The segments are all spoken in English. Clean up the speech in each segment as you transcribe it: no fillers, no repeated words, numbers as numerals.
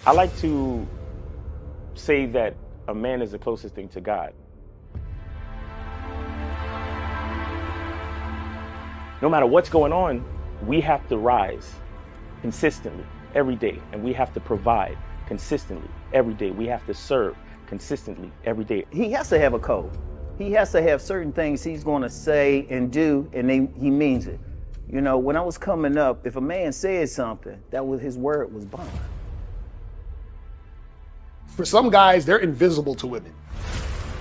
I like to say that a man is the closest thing to God. No matter what's going on, we have to rise consistently every day, and we have to provide consistently every day. We have to serve consistently every day. He has to have a code. He has to have certain things he's going to say and do, and he means it. You know, when I was coming up, if a man said something, that was his word was bond. For some guys, they're invisible to women.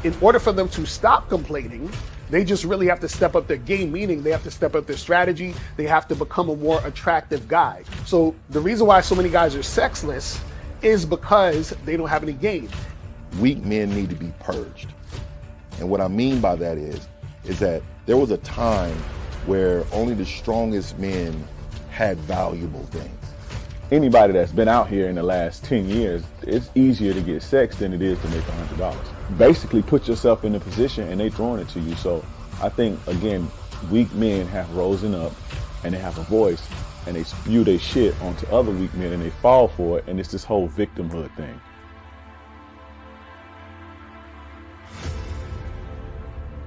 In order for them to stop complaining, they just really have to step up their game, meaning they have to step up their strategy. They have to become a more attractive guy. So the reason why so many guys are sexless is because they don't have any game. Weak men need to be purged. And what I mean by that is that there was a time where only the strongest men had valuable things. Anybody that's been out here in the last 10 years, it's easier to get sex than it is to make $100. Basically put yourself in a position and they throwing it to you. So I think, again, weak men have risen up and they have a voice and they spew their shit onto other weak men and they fall for it. And it's this whole victimhood thing.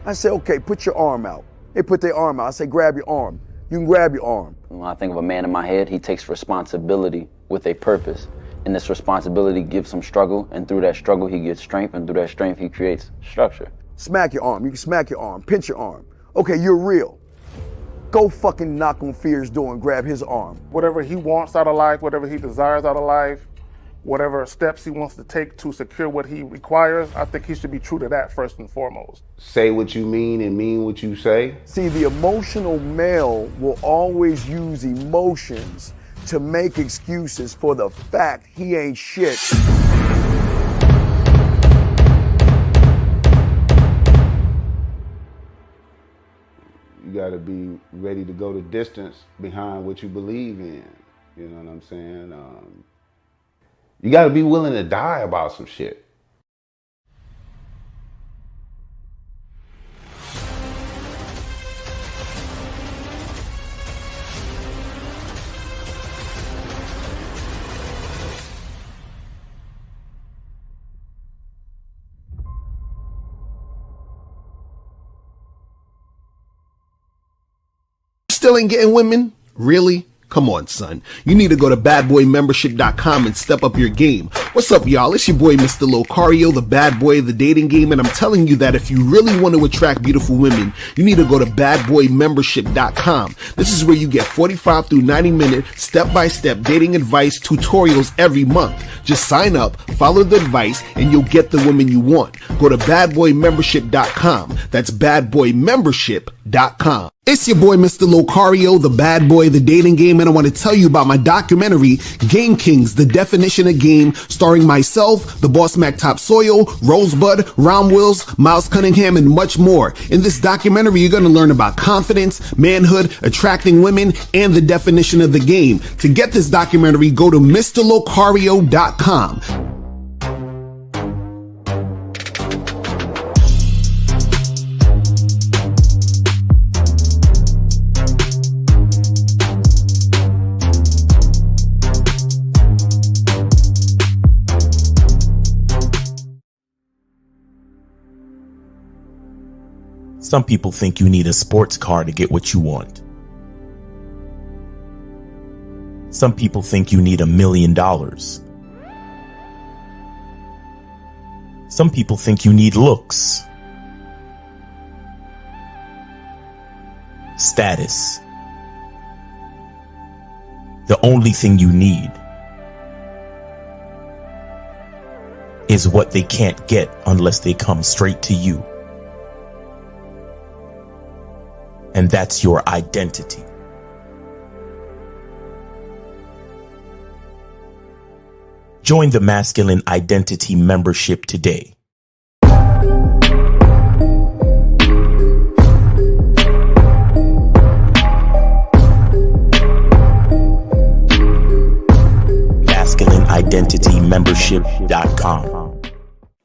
I say, okay, put your arm out. They put their arm out. I say, grab your arm. You can grab your arm. When I think of a man in my head, he takes responsibility with a purpose. And this responsibility gives him struggle, and through that struggle, he gets strength, and through that strength, he creates structure. Smack your arm. You can smack your arm. Pinch your arm. Okay, you're real. Go fucking knock on Fear's door and grab his arm. Whatever he wants out of life, whatever he desires out of life, whatever steps he wants to take to secure what he requires, I think he should be true to that first and foremost. Say what you mean and mean what you say. See, the emotional male will always use emotions to make excuses for the fact he ain't shit. You gotta be ready to go the distance behind what you believe in. You know what I'm saying? You gotta be willing to die about some shit. Still ain't getting women? Really? Come on, son. You need to go to badboymembership.com and step up your game. What's up, y'all? It's your boy, Mr. Locario, the bad boy of the dating game, and I'm telling you that if you really want to attract beautiful women, you need to go to badboymembership.com. This is where you get 45 through 90-minute step-by-step dating advice tutorials every month. Just sign up, follow the advice, and you'll get the women you want. Go to badboymembership.com. That's badboymembership.com. It's your boy, Mr. Locario, the bad boy of the dating game, and I want to tell you about my documentary, Game Kings, The Definition of Game, starring myself, the Boss Mac Top Soil, Rosebud, Ron Wills, Miles Cunningham, and much more. In this documentary, you're going to learn about confidence, manhood, attracting women, and the definition of the game. To get this documentary, go to MrLocario.com. Some people think you need a sports car to get what you want. Some people think you need $1 million. Some people think you need looks, status. The only thing you need is what they can't get unless they come straight to you. And that's your identity. Join the Masculine Identity membership today. MasculineIdentityMembership.com.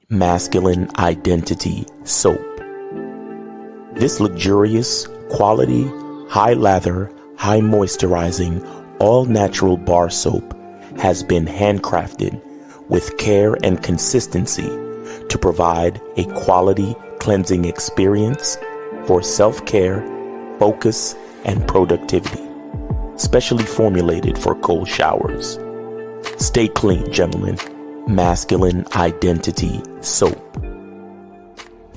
Masculine Identity Soap. This luxurious, quality, high lather, high moisturizing, all natural bar soap has been handcrafted with care and consistency to provide a quality cleansing experience for self-care, focus, and productivity, specially formulated for cold showers. Stay clean, gentlemen. Masculine Identity Soap.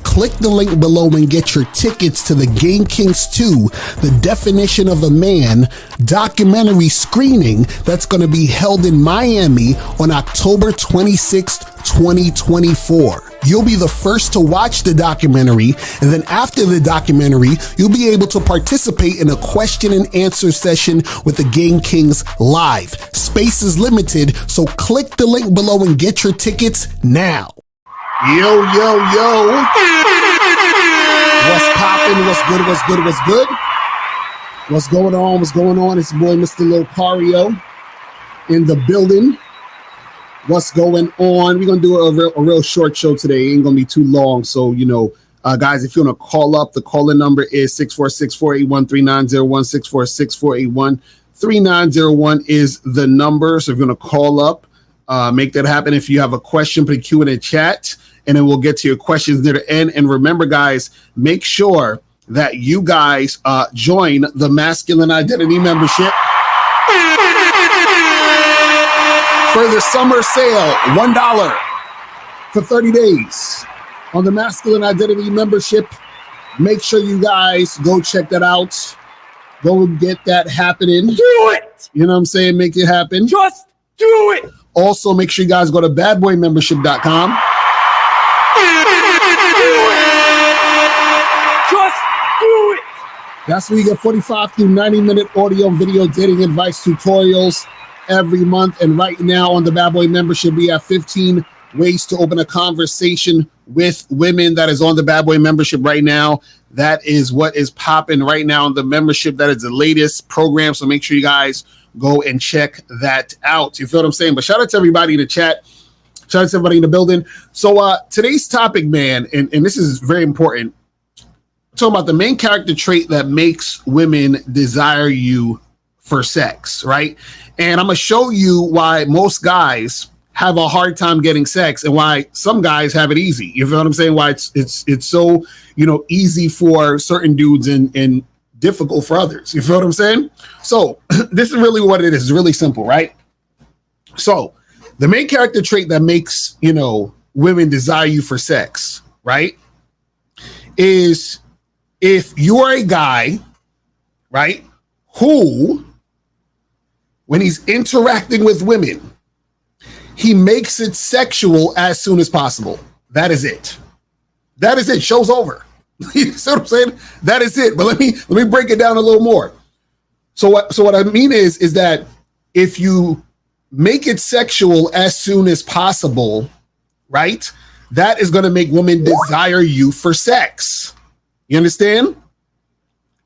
Click the link below and get your tickets to the Game Kings 2, The Definition of a Man documentary screening that's going to be held in Miami on October 26th, 2024. You'll be the first to watch the documentary, and then after the documentary, you'll be able to participate in a question and answer session with the Game Kings live. Space is limited, so click the link below and get your tickets now. Yo, yo, yo. What's poppin'? What's good? What's good? What's good? What's going on? What's going on? It's your boy, Mr. Locario, in the building. What's going on? We're going to do a real short show today. It ain't going to be too long. So, guys, if you want to call up, the call-in number is 646-481-3901, 646-481-3901 is the number. So if you're going to call up, make that happen. If you have a question, put a Q in the chat, and then we'll get to your questions near the end. And remember, guys, make sure that you guys join the Masculine Identity membership for the summer sale. $1 for 30 days on the Masculine Identity membership. Make sure you guys go check that out. Go get that happening. Do it! You know what I'm saying? Make it happen. Just do it! Also, make sure you guys go to badboymembership.com. Just do it! That's where you get 45 through 90-minute audio and video dating advice tutorials every month. And right now on the Bad Boy membership, we have 15 ways to open a conversation with women. That is on the Bad Boy membership right now. That is what is popping right now on the membership. That is the latest program. So make sure you guys go and check that out. You feel what I'm saying? But shout out to everybody in the chat. Shout out to everybody in the building. So today's topic, man, and this is very important. I'm talking about the main character trait that makes women desire you for sex, right? And I'm going to show you why most guys have a hard time getting sex and why some guys have it easy. You feel what I'm saying? Why it's so, easy for certain dudes and difficult for others. You feel what I'm saying? So this is really what it is. It's really simple, right? So the main character trait that makes, women desire you for sex, right, is if you're a guy, right, who, when he's interacting with women, he makes it sexual as soon as possible. That is it. That is it. Show's over. You see what I'm saying? That is it. But let me break it down a little more. So what I mean is that if you make it sexual as soon as possible, right, that is going to make women desire you for sex. You understand?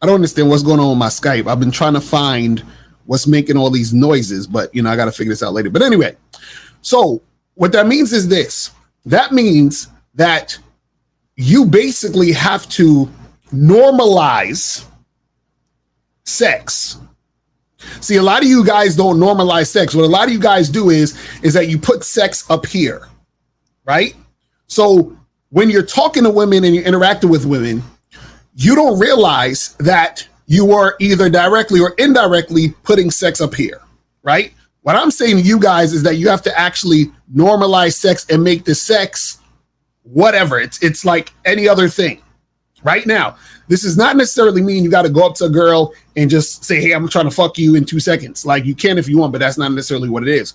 I don't understand what's going on with my Skype. I've been trying to find what's making all these noises, but I got to figure this out later. But anyway, so what that means is this. That means that you basically have to normalize sex. See, a lot of you guys don't normalize sex. What a lot of you guys do is that you put sex up here, right? So when you're talking to women and you're interacting with women, you don't realize that you are either directly or indirectly putting sex up here, right? What I'm saying to you guys is that you have to actually normalize sex and make the sex whatever. It's like any other thing. Right now, this does not necessarily mean you got to go up to a girl and just say, hey, I'm trying to fuck you in 2 seconds. Like, you can if you want, but that's not necessarily what it is.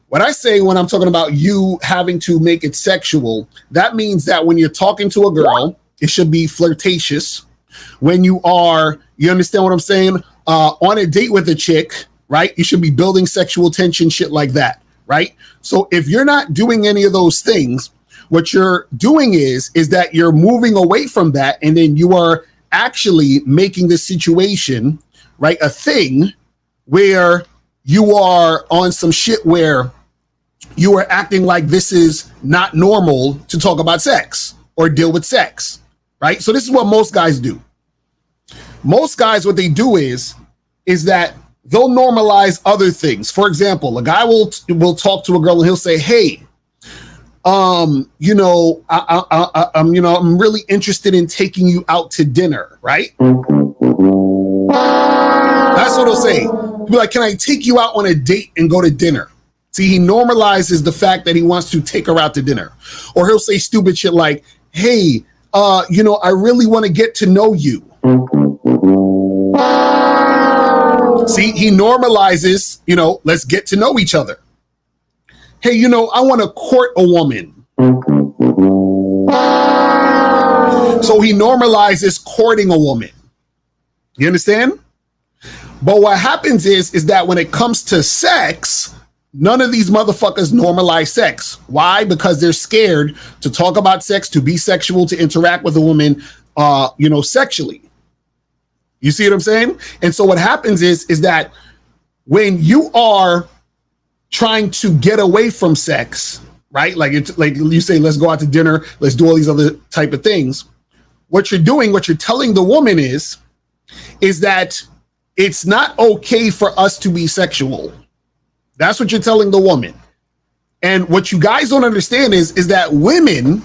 What I say when I'm talking about you having to make it sexual, that means that when you're talking to a girl, it should be flirtatious. When you understand what I'm saying? On a date with a chick, right? You should be building sexual tension, shit like that, right? So if you're not doing any of those things, what you're doing is that you're moving away from that, and then you are actually making the situation, right, a thing where you are on some shit where you are acting like this is not normal to talk about sex or deal with sex, right? So this is what most guys do. Most guys, what they do is that they'll normalize other things. For example, a guy will talk to a girl and he'll say, hey, I'm really interested in taking you out to dinner, right? That's what he'll say. He'll be like, can I take you out on a date and go to dinner? See, he normalizes the fact that he wants to take her out to dinner. Or he'll say stupid shit like, hey, I really want to get to know you. See, he normalizes, let's get to know each other. Hey, I want to court a woman. So he normalizes courting a woman. You understand? But what happens is that when it comes to sex, none of these motherfuckers normalize sex. Why? Because they're scared to talk about sex, to be sexual, to interact with a woman, sexually. You see what I'm saying? And so what happens is that when you are trying to get away from sex, right? Like it's like you say, let's go out to dinner, let's do all these other type of things. What you're telling the woman is that it's not okay for us to be sexual. That's what you're telling the woman. And what you guys don't understand is that women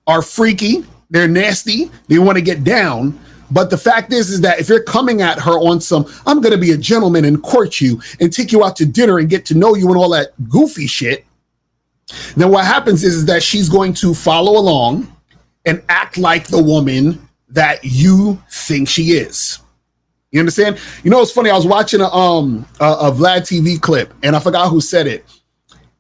are freaky, they're nasty, they want to get down. But the fact is that if you're coming at her on some, I'm going to be a gentleman and court you and take you out to dinner and get to know you and all that goofy shit, then what happens is that she's going to follow along and act like the woman that you think she is. You understand? It's funny. I was watching a Vlad TV clip and I forgot who said it.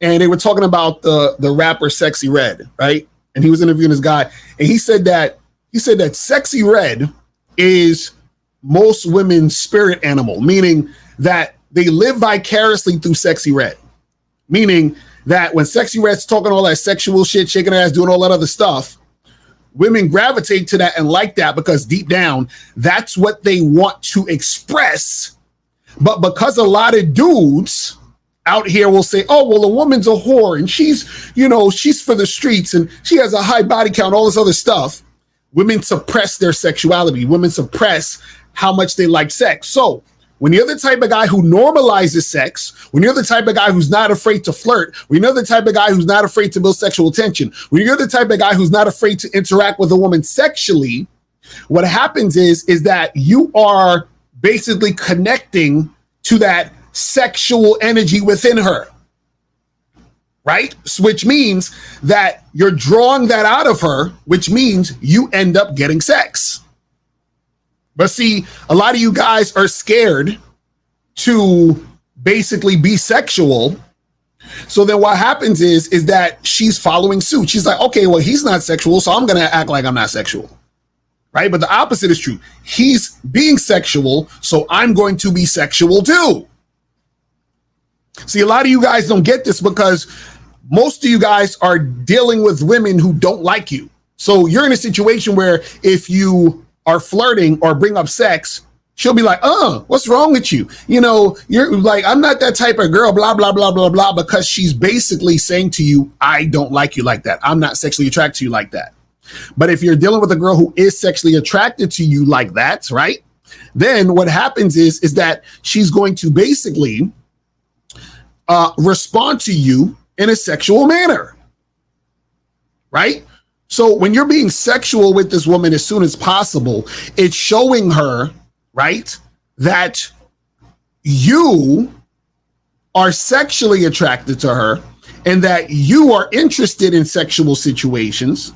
And they were talking about the rapper Sexy Red, right? And he was interviewing this guy and he said that Sexy Red is most women's spirit animal, meaning that they live vicariously through Sexy Red. Meaning that when Sexy Red's talking all that sexual shit, shaking her ass, doing all that other stuff, women gravitate to that and like that because deep down, that's what they want to express. But because a lot of dudes out here will say, oh, well, a woman's a whore and she's for the streets and she has a high body count, all this other stuff. Women suppress their sexuality. Women suppress how much they like sex. So when you're the type of guy who normalizes sex, when you're the type of guy who's not afraid to flirt, when you're the type of guy who's not afraid to build sexual tension, when you're the type of guy who's not afraid to interact with a woman sexually, what happens is that you are basically connecting to that sexual energy within her. Right? Which means that you're drawing that out of her, which means you end up getting sex. But see, a lot of you guys are scared to basically be sexual. So then what happens is that she's following suit. She's like, okay, well, he's not sexual, so I'm going to act like I'm not sexual. Right? But the opposite is true. He's being sexual, so I'm going to be sexual too. See, a lot of you guys don't get this because most of you guys are dealing with women who don't like you. So you're in a situation where if you are flirting or bring up sex, she'll be like, what's wrong with you? You're like, I'm not that type of girl, blah, blah, blah, blah, blah, because she's basically saying to you, I don't like you like that. I'm not sexually attracted to you like that. But if you're dealing with a girl who is sexually attracted to you like that, right? Then what happens is that she's going to basically respond to you in a sexual manner, right? So when you're being sexual with this woman as soon as possible, it's showing her, right, that you are sexually attracted to her and that you are interested in sexual situations.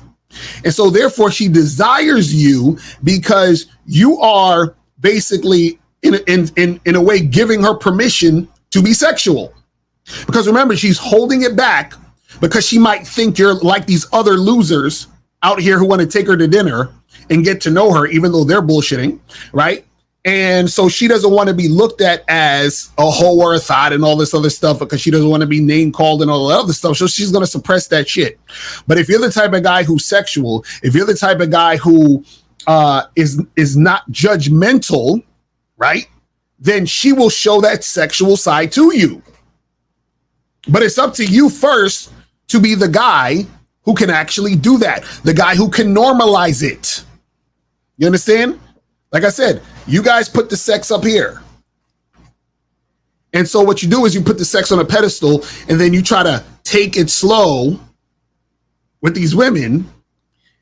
And so therefore she desires you because you are basically in a way giving her permission to be sexual. Because remember, she's holding it back because she might think you're like these other losers out here who want to take her to dinner and get to know her, even though they're bullshitting, right? And so she doesn't want to be looked at as a hoe or a thought and all this other stuff because she doesn't want to be name called and all the other stuff. So she's going to suppress that shit. But if you're the type of guy who's sexual, if you're the type of guy who is not judgmental, right, then she will show that sexual side to you. But it's up to you first to be the guy who can actually do that, the guy who can normalize it. You understand? Like I said, you guys put the sex up here. And so what you do is you put the sex on a pedestal and then you try to take it slow with these women.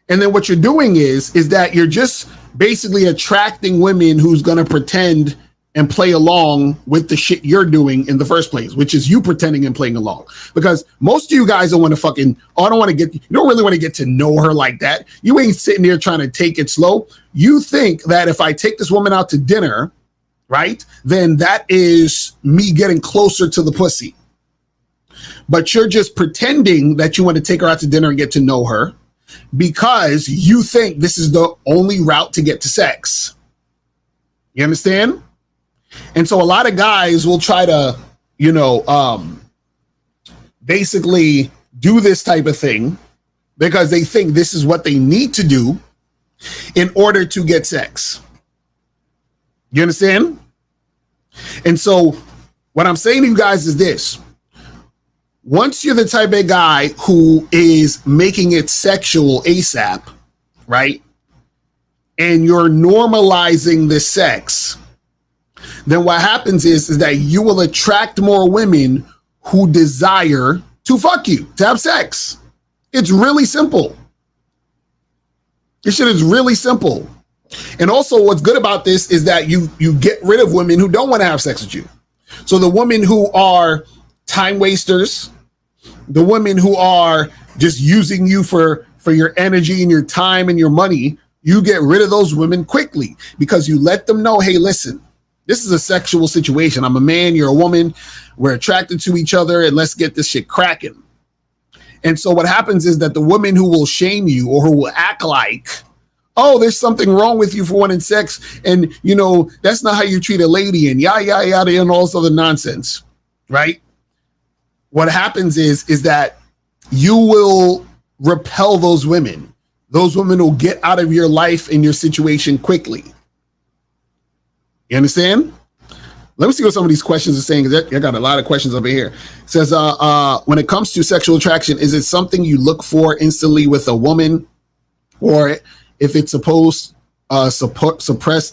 And then what you're doing is that you're just basically attracting women who's going to pretend and play along with the shit you're doing in the first place, which is you pretending and playing along. Because most of you guys don't want to fucking, oh, I don't want to get, you don't really want to get to know her like that. You ain't sitting there trying to take it slow. You think that if I take this woman out to dinner, right, then that is me getting closer to the pussy. But you're just pretending that you want to take her out to dinner and get to know her because you think this is the only route to get to sex. You understand? And so a lot of guys will try to, basically do this type of thing because they think this is what they need to do in order to get sex. You understand? And so what I'm saying to you guys is this. Once you're the type of guy who is making it sexual ASAP, right? And you're normalizing the sex, then what happens is that you will attract more women who desire to fuck you, to have sex. It's really simple. This shit is really simple. And also what's good about this is that you get rid of women who don't want to have sex with you. So the women who are time wasters, the women who are just using you for your energy and your time and your money, you get rid of those women quickly because you let them know, hey, listen, this is a sexual situation. I'm a man, you're a woman. We're attracted to each other and let's get this shit cracking. And so what happens is that the women who will shame you or who will act like, oh, there's something wrong with you for wanting sex. And, that's not how you treat a lady and yada, yada, yada, and all this other nonsense, right? What happens is that you will repel those women. Those women will get out of your life and your situation quickly. You understand? Let me see what some of these questions are saying, because I got a lot of questions over here. It says, when it comes to sexual attraction, is it something you look for instantly with a woman? Or if it's suppressed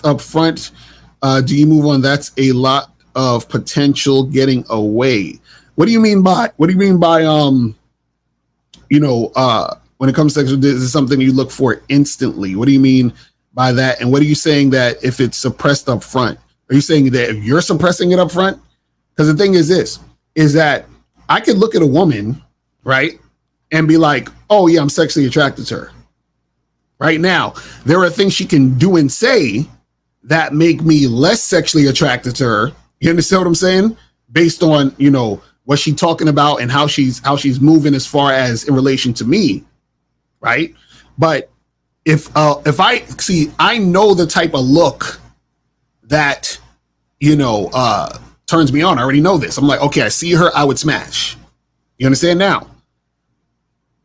up front, do you move on? That's a lot of potential getting away. What do you mean by when it comes to sexual, is it something you look for instantly? What do you mean by that? And what are you saying that if it's suppressed up front? Are you saying that if you're suppressing it up front? Because the thing is this, is that I could look at a woman, right, and be like, oh yeah, I'm sexually attracted to her. Right now, there are things she can do and say that make me less sexually attracted to her. You understand what I'm saying? Based on, what she's talking about and how she's moving as far as in relation to me, right? But if I see, I know the type of look that turns me on. I already know this. I'm like, okay, I see her, I would smash. You understand now?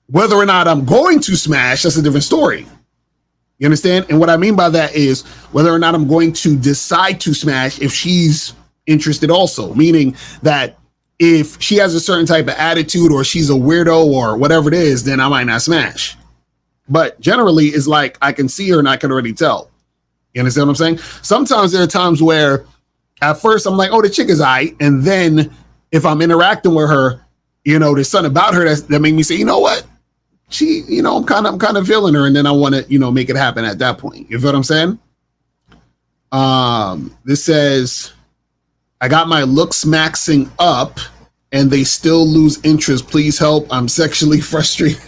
Whether or not I'm going to smash, that's a different story. You understand? And what I mean by that is whether or not I'm going to decide to smash if she's interested also, meaning that if she has a certain type of attitude or she's a weirdo or whatever it is, then I might not smash. But generally it's like I can see her and I can already tell. You understand what I'm saying? Sometimes there are times where at first I'm like, oh, the chick is aight. And then if I'm interacting with her, there's something about her that made me say, you know what? She, I'm kind of feeling her. And then I want to, make it happen at that point. You feel what I'm saying? This says, I got my looks maxing up and they still lose interest. Please help. I'm sexually frustrated.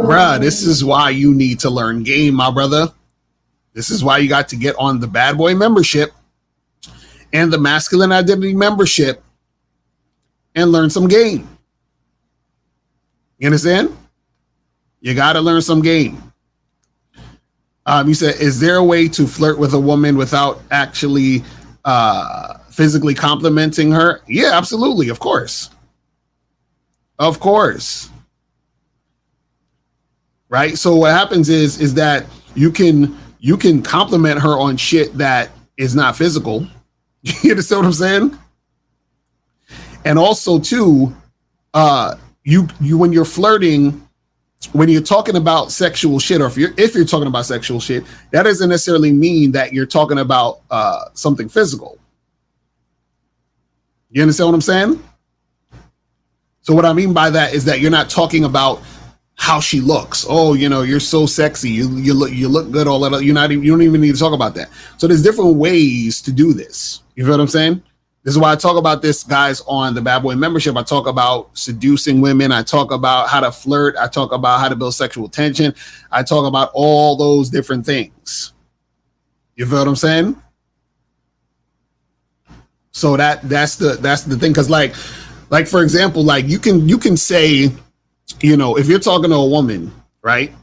Bruh, this is why you need to learn game, my brother. This is why you got to get on the Bad Boy membership and the Masculine Identity membership and learn some game. You understand? You got to learn some game. You said, is there a way to flirt with a woman without actually physically complimenting her? Yeah, absolutely. Of course. Of course. Right? So what happens is that you can compliment her on shit that is not physical. You understand what I'm saying? And also too, you when you're flirting, when you're talking about sexual shit, or if you're talking about sexual shit, that doesn't necessarily mean that you're talking about something physical. You understand what I'm saying? So what I mean by that is that you're not talking about how she looks. Oh, you're so sexy. You look good. All that. You don't even need to talk about that. So there's different ways to do this. You feel what I'm saying? This is why I talk about this, guys, on the Bad Boy membership. I talk about seducing women. I talk about how to flirt. I talk about how to build sexual tension. I talk about all those different things. You feel what I'm saying? So that's the thing. Cause like for example, like you can say, if you're talking to a woman, right?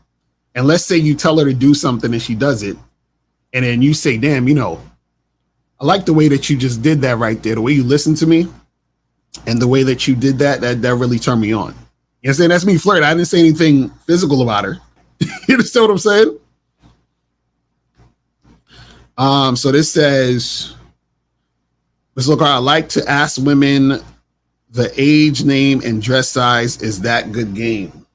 And let's say you tell her to do something and she does it. And then you say, damn, I like the way that you just did that right there. The way you listened to me and the way that you did that really turned me on. You know what I'm saying? That's me flirting. I didn't say anything physical about her. You understand what I'm saying? So this says, I like to ask women the age, name, and dress size. Is that good game?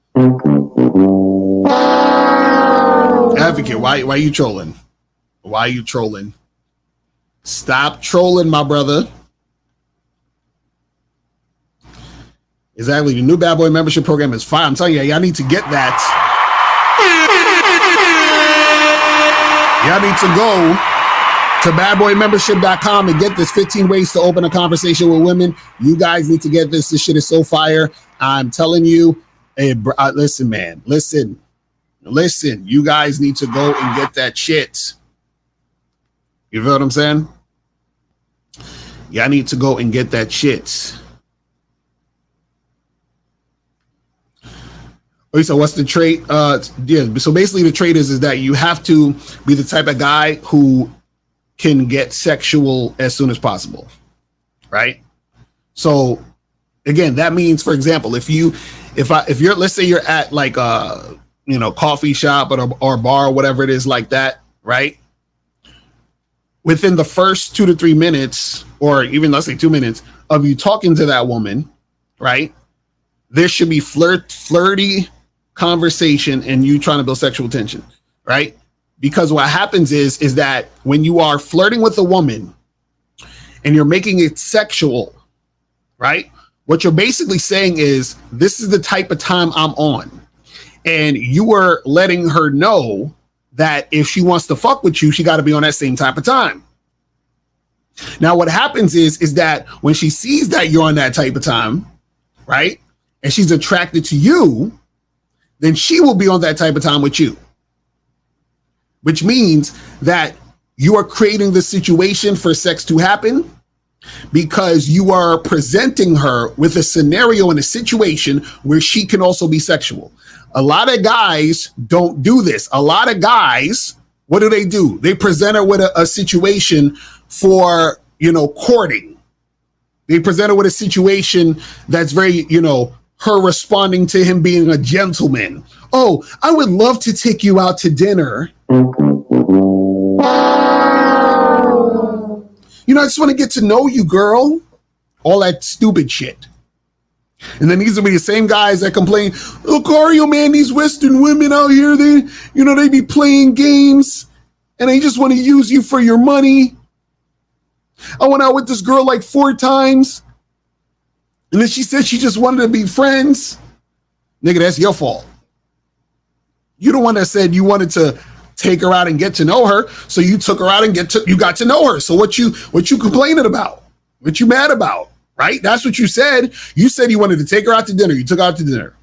Advocate, why you trolling? Why are you trolling? Stop trolling, my brother. Exactly. The new Bad Boy membership program is fire. I'm telling you, y'all need to get that. Y'all need to go to badboymembership.com and get this 15 ways to open a conversation with women. You guys need to get this. This shit is so fire. I'm telling you. Hey, listen, man. Listen. You guys need to go and get that shit. You feel what I'm saying? Y'all need to go and get that shit. Okay, so what's the trait? So basically the trait is that you have to be the type of guy who can get sexual as soon as possible, right? So again, that means, for example, if you're, let's say you're at like a, coffee shop or bar or whatever it is like that, right? Within the first 2 to 3 minutes, or even let's say 2 minutes of you talking to that woman, right? There should be flirty conversation and you trying to build sexual tension, right? Because what happens is that when you are flirting with a woman and you're making it sexual, right? What you're basically saying is, this is the type of time I'm on. And you are letting her know that if she wants to fuck with you, she got to be on that same type of time. Now, what happens is that when she sees that you're on that type of time, right? And she's attracted to you, then she will be on that type of time with you. Which means that you are creating the situation for sex to happen because you are presenting her with a scenario and a situation where she can also be sexual. A lot of guys don't do this. A lot of guys, what do? They present her with a situation for, courting. They present her with a situation that's very, her responding to him being a gentleman. Oh, I would love to take you out to dinner. I just want to get to know you, girl. All that stupid shit. And then these will be the same guys that complain, oh, Cario, man, these Western women out here, they be playing games and they just want to use you for your money. I went out with this girl like 4 times. And then she said she just wanted to be friends. Nigga, that's your fault. You're the one that said you wanted to take her out and get to know her. So you took her out and you got to know her. So what you complaining about? What you mad about? Right? That's what you said. You said you wanted to take her out to dinner. You took her out to dinner.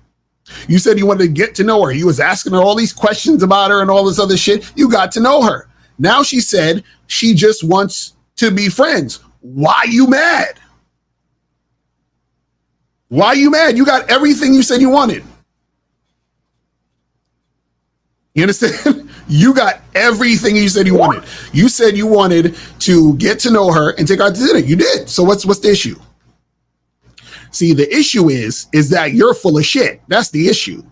You said you wanted to get to know her. You was asking her all these questions about her and all this other shit. You got to know her. Now she said she just wants to be friends. Why you mad? Why you mad? You got everything you said you wanted. You understand? You got everything you said you wanted. You said you wanted to get to know her and take her out to dinner. You did. So what's the issue? See, the issue is that you're full of shit. That's the issue.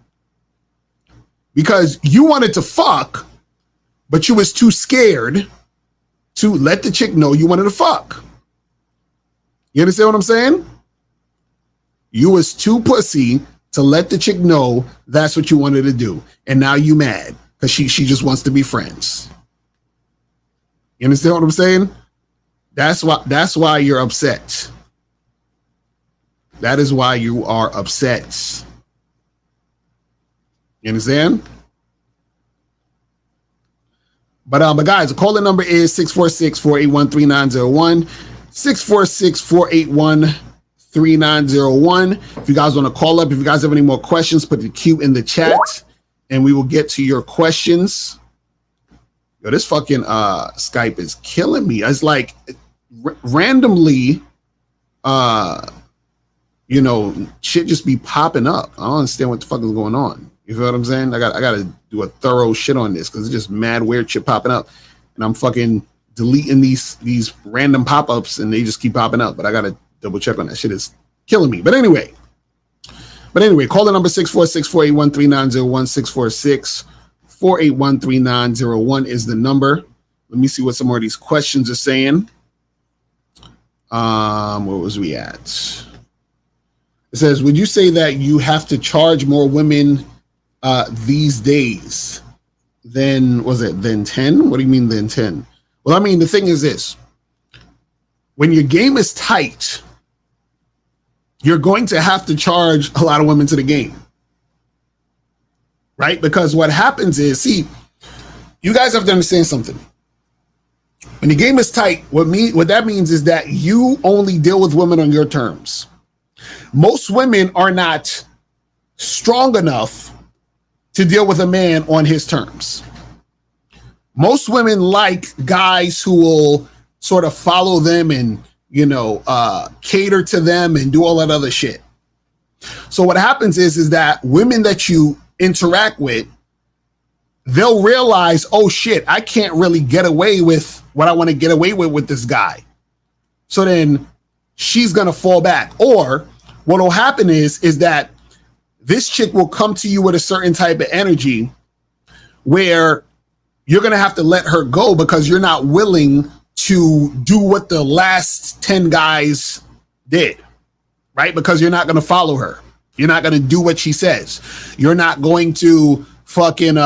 Because you wanted to fuck, but you was too scared to let the chick know you wanted to fuck. You understand what I'm saying? You was too pussy to let the chick know that's what you wanted to do. And now you mad because she just wants to be friends. You understand what I'm saying? That's why you're upset. That is why you are upset. You understand? But guys, the calling number is 646-481-3901. 646-481-3901. If you guys want to call up, if you guys have any more questions, put the Q in the chat and we will get to your questions. Yo, this fucking Skype is killing me. It's like randomly, shit just be popping up. I don't understand what the fuck is going on. You feel what I'm saying? I got to do a thorough shit on this because it's just mad weird shit popping up, and I'm fucking deleting these random pop-ups and they just keep popping up. But I got to double check on that. Shit is killing me. But anyway, call the number 646-481-3901. 646-481-3901 is the number. Let me see what some more of these questions are saying. Where was we at? It says, would you say that you have to charge more women these days than 10? What do you mean than 10? Well, I mean, the thing is this. When your game is tight, you're going to have to charge a lot of women to the game. Right? Because what happens is, see, you guys have to understand something. When the game is tight, what that means is that you only deal with women on your terms. Most women are not strong enough to deal with a man on his terms. Most women like guys who will sort of follow them and, cater to them and do all that other shit. So what happens is that women that you interact with, they'll realize, oh shit, I can't really get away with what I want to get away with this guy. So then she's going to fall back. Or what will happen is that this chick will come to you with a certain type of energy where you're going to have to let her go because you're not willing to do what the last 10 guys did, right? Because you're not going to follow her. You're not going to do what she says. You're not going to fucking,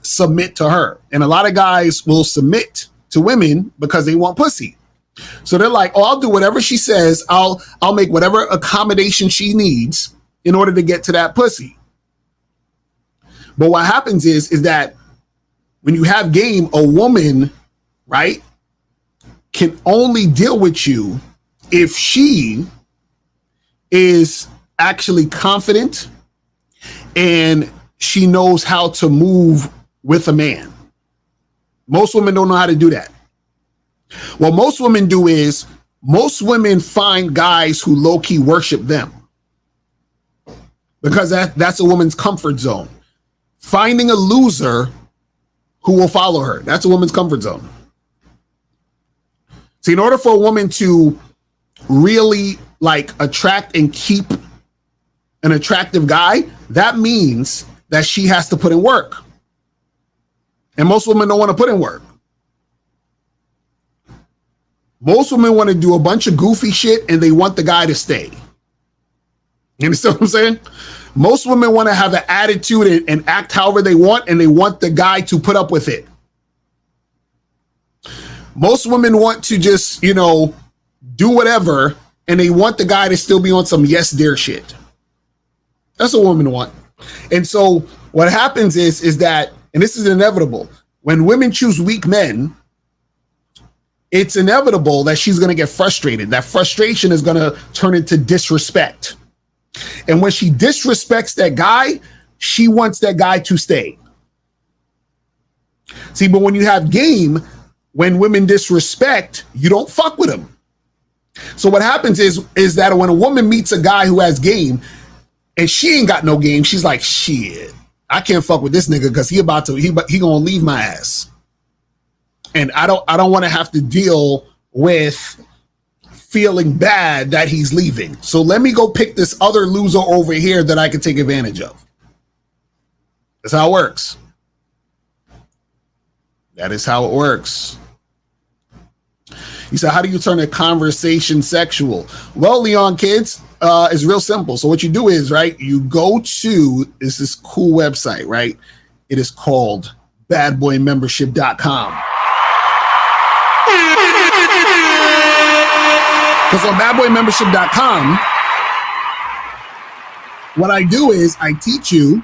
submit to her. And a lot of guys will submit to women because they want pussy. So they're like, oh, I'll do whatever she says. I'll make whatever accommodation she needs in order to get to that pussy. But what happens is that when you have game, a woman, right, can only deal with you if she is actually confident and she knows how to move with a man. Most women don't know how to do that. What most women do is most women find guys who low-key worship them because that's a woman's comfort zone. Finding a loser who will follow her, that's a woman's comfort zone. So in order for a woman to really attract and keep an attractive guy, that means that she has to put in work. And most women don't want to put in work. Most women want to do a bunch of goofy shit and they want the guy to stay. You understand what I'm saying? Most women want to have an attitude and act however they want, and they want the guy to put up with it. Most women want to just, do whatever, and they want the guy to still be on some yes dear shit. That's what women want. And so what happens is that, and this is inevitable, when women choose weak men, it's inevitable that she's going to get frustrated. That frustration is going to turn into disrespect. And when she disrespects that guy, she wants that guy to stay. See, but when you have game, when women disrespect, you don't fuck with them. So what happens is that when a woman meets a guy who has game and she ain't got no game, she's like, shit, I can't fuck with this nigga because he gonna leave my ass. And I don't want to have to deal with feeling bad that he's leaving. So let me go pick this other loser over here that I can take advantage of. That's how it works. That is how it works. He said, how do you turn a conversation sexual? Well, Leon kids, it's real simple. So what you do is, right, you go to this cool website, right? It is called badboymembership.com. Because on badboymembership.com, what I do is I teach you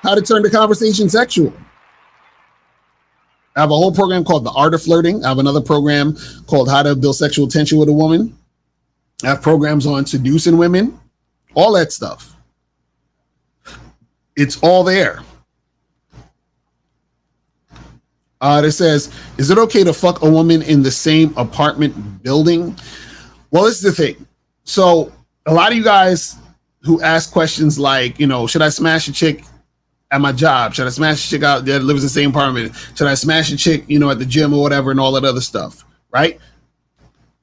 how to turn the conversation sexual. I have a whole program called The Art of Flirting. I have another program called How to Build Sexual Tension with a Woman. I have programs on seducing women, all that stuff. It's all there. It says, is it okay to fuck a woman in the same apartment building? Well, this is the thing. So a lot of you guys who ask questions like, you know, should I smash a chick at my job? Should I smash a chick out there that lives in the same apartment? Should I smash a chick, you know, at the gym or whatever and all that other stuff, right?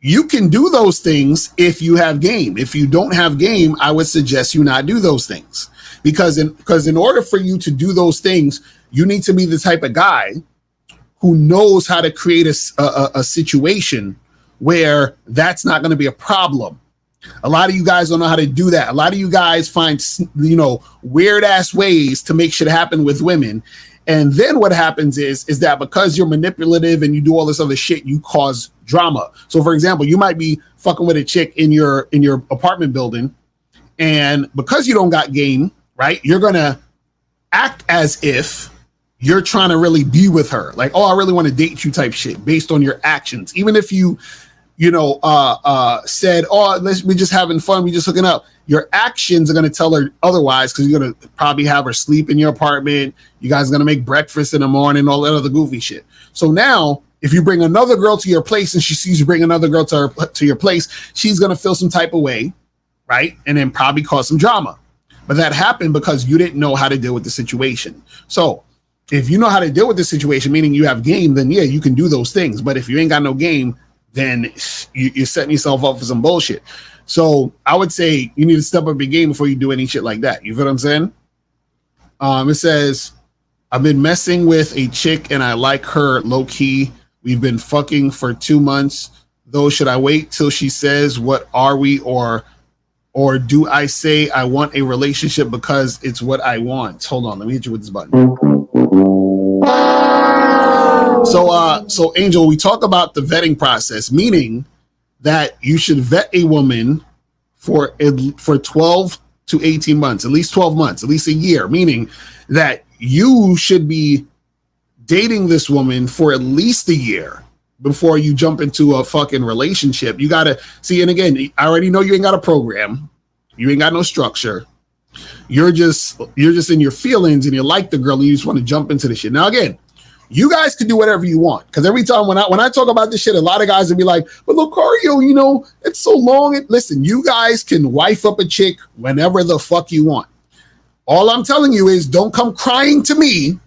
You can do those things if you have game. If you don't have game, I would suggest you not do those things. Because in order for you to do those things, you need to be the type of guy who knows how to create a situation where that's not going to be a problem. A lot of you guys don't know how to do that. A lot of you guys find, you know, weird ass ways to make shit happen with women. And then what happens is that because you're manipulative and you do all this other shit, you cause drama. So for example, you might be fucking with a chick in your apartment building, and because you don't got game, right, you're going to act as if you're trying to really be with her. Like, oh, I really want to date you type shit based on your actions. Even if you said, oh, we're just having fun, we just hooking up. Your actions are going to tell her otherwise, because you're going to probably have her sleep in your apartment. You guys are going to make breakfast in the morning, all that other goofy shit. So now, if you bring another girl to your place and she sees you bring another girl to your place, she's going to feel some type of way, right? And then probably cause some drama. But that happened because you didn't know how to deal with the situation. So if you know how to deal with the situation, meaning you have game, then yeah, you can do those things. But if you ain't got no game, then you're setting yourself up for some bullshit. So I would say you need to step up your game before you do any shit like that. You feel what I'm saying? It says, I've been messing with a chick and I like her low key. We've been fucking for 2 months. Though, should I wait till she says, what are we? Or do I say I want a relationship because it's what I want? Hold on, let me hit you with this button. So Angel, we talk about the vetting process, meaning that you should vet a woman for 12 to 18 months, at least 12 months, at least a year, meaning that you should be dating this woman for at least a year before you jump into a fucking relationship. You got to see, and again, I already know you ain't got a program. You ain't got no structure. You're just in your feelings and you like the girl and you just want to jump into the shit. Now, again, you guys can do whatever you want, because every time when I talk about this shit, a lot of guys will be like, but Lucario, you know, it's so long. Listen, you guys can wife up a chick whenever the fuck you want. All I'm telling you is don't come crying to me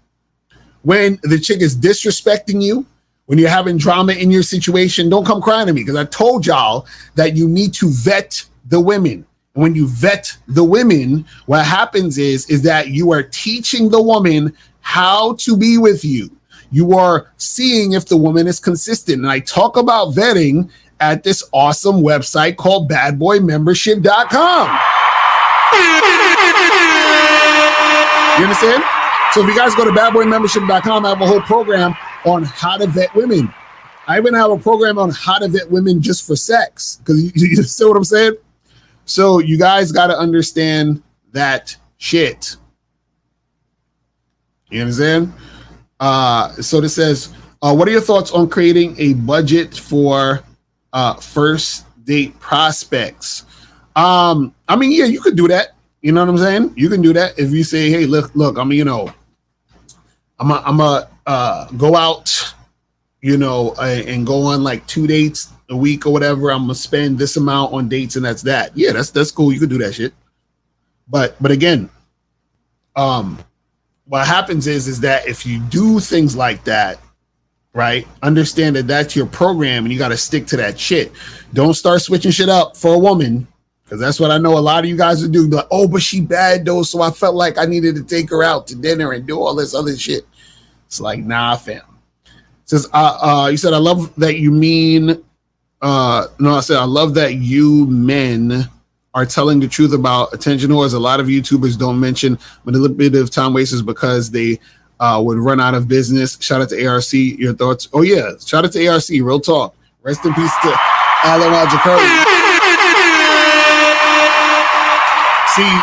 when the chick is disrespecting you, when you're having drama in your situation. Don't come crying to me, because I told y'all that you need to vet the women. And when you vet the women, what happens is that you are teaching the woman how to be with you. You are seeing if the woman is consistent. And I talk about vetting at this awesome website called badboymembership.com. You understand? So if you guys go to badboymembership.com, I have a whole program on how to vet women. I even have a program on how to vet women just for sex. Because you see what I'm saying? So you guys got to understand that shit. You understand? So this says, what are your thoughts on creating a budget for first date prospects? I mean, yeah, you could do that. You know what I'm saying? You can do that if you say, hey, look, I mean, you know, I'm a go out, you know, and go on like 2 dates a week or whatever. I'm gonna spend this amount on dates, and that's that. Yeah, that's cool. You could do that shit. But again, what happens is that if you do things like that, right, understand that that's your program and you got to stick to that shit. Don't start switching shit up for a woman, because that's what I know a lot of you guys would do. Like, oh, but she bad though, so I felt like I needed to take her out to dinner and do all this other shit. It's like, nah, fam. It says, you said, I love that you mean, I said, I love that you men are telling the truth about attention whores. A lot of YouTubers don't mention manipulative time wasters because they would run out of business. Shout out to ARC. Your thoughts? Oh yeah, shout out to ARC. Real talk. Rest in peace to Alan Roger Curry. See,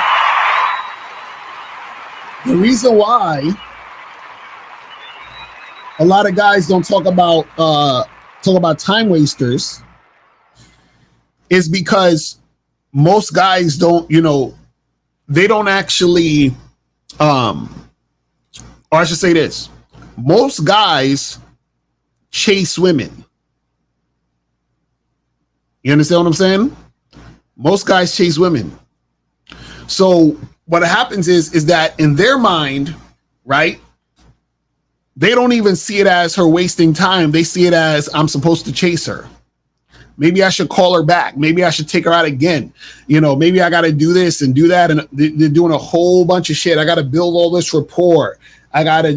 the reason why a lot of guys don't talk about time wasters is because most guys don't, they don't actually, or I should say this, most guys chase women. You understand what I'm saying? Most guys chase women. So what happens is that in their mind, right, they don't even see it as her wasting time. They see it as, I'm supposed to chase her. Maybe I should call her back. Maybe I should take her out again. Maybe I got to do this and do that. And they're doing a whole bunch of shit. I got to build all this rapport. I got to,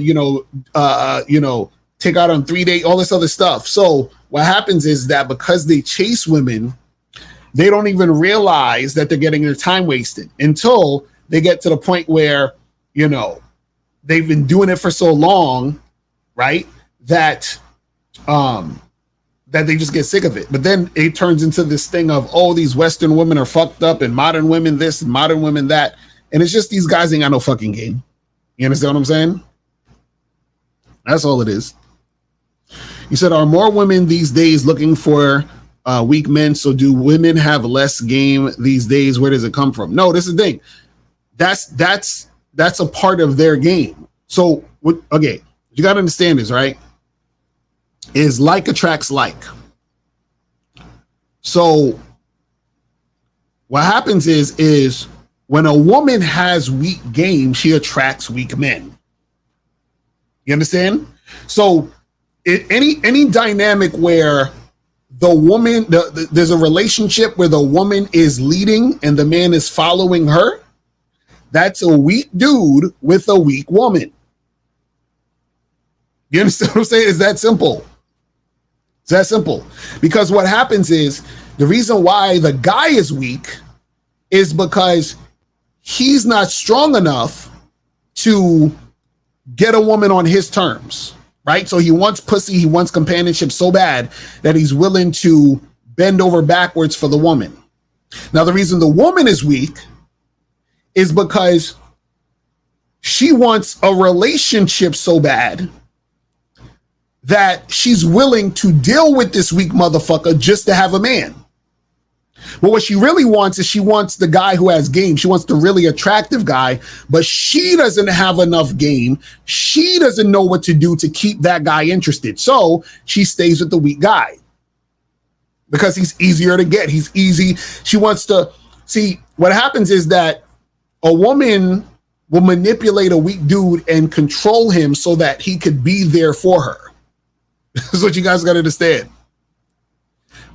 take out on 3 days, all this other stuff. So what happens is that because they chase women, they don't even realize that they're getting their time wasted until they get to the point where, they've been doing it for so long, right? That they just get sick of it. But then it turns into this thing of, oh, these Western women are fucked up and modern women this and modern women that. And it's just these guys ain't got no fucking game. You understand what I'm saying? That's all it is. You said, are more women these days looking for weak men? So do women have less game these days? Where does it come from? No, this is the thing. That's a part of their game. So, okay, you got to understand this, right? Is like attracts like. So what happens is when a woman has weak game, she attracts weak men. You understand? So any dynamic where the woman, there's a relationship where the woman is leading and the man is following her, that's a weak dude with a weak woman. You understand what I'm saying? It's that simple. It's that simple. Because what happens is the reason why the guy is weak is because he's not strong enough to get a woman on his terms, right? So he wants pussy, he wants companionship so bad that he's willing to bend over backwards for the woman. Now, the reason the woman is weak is because she wants a relationship so bad that she's willing to deal with this weak motherfucker just to have a man. But what she really wants is she wants the guy who has game. She wants the really attractive guy, but she doesn't have enough game. She doesn't know what to do to keep that guy interested. So she stays with the weak guy because he's easier to get. He's easy. She wants to see what happens is that a woman will manipulate a weak dude and control him so that he could be there for her. That's what you guys got to understand.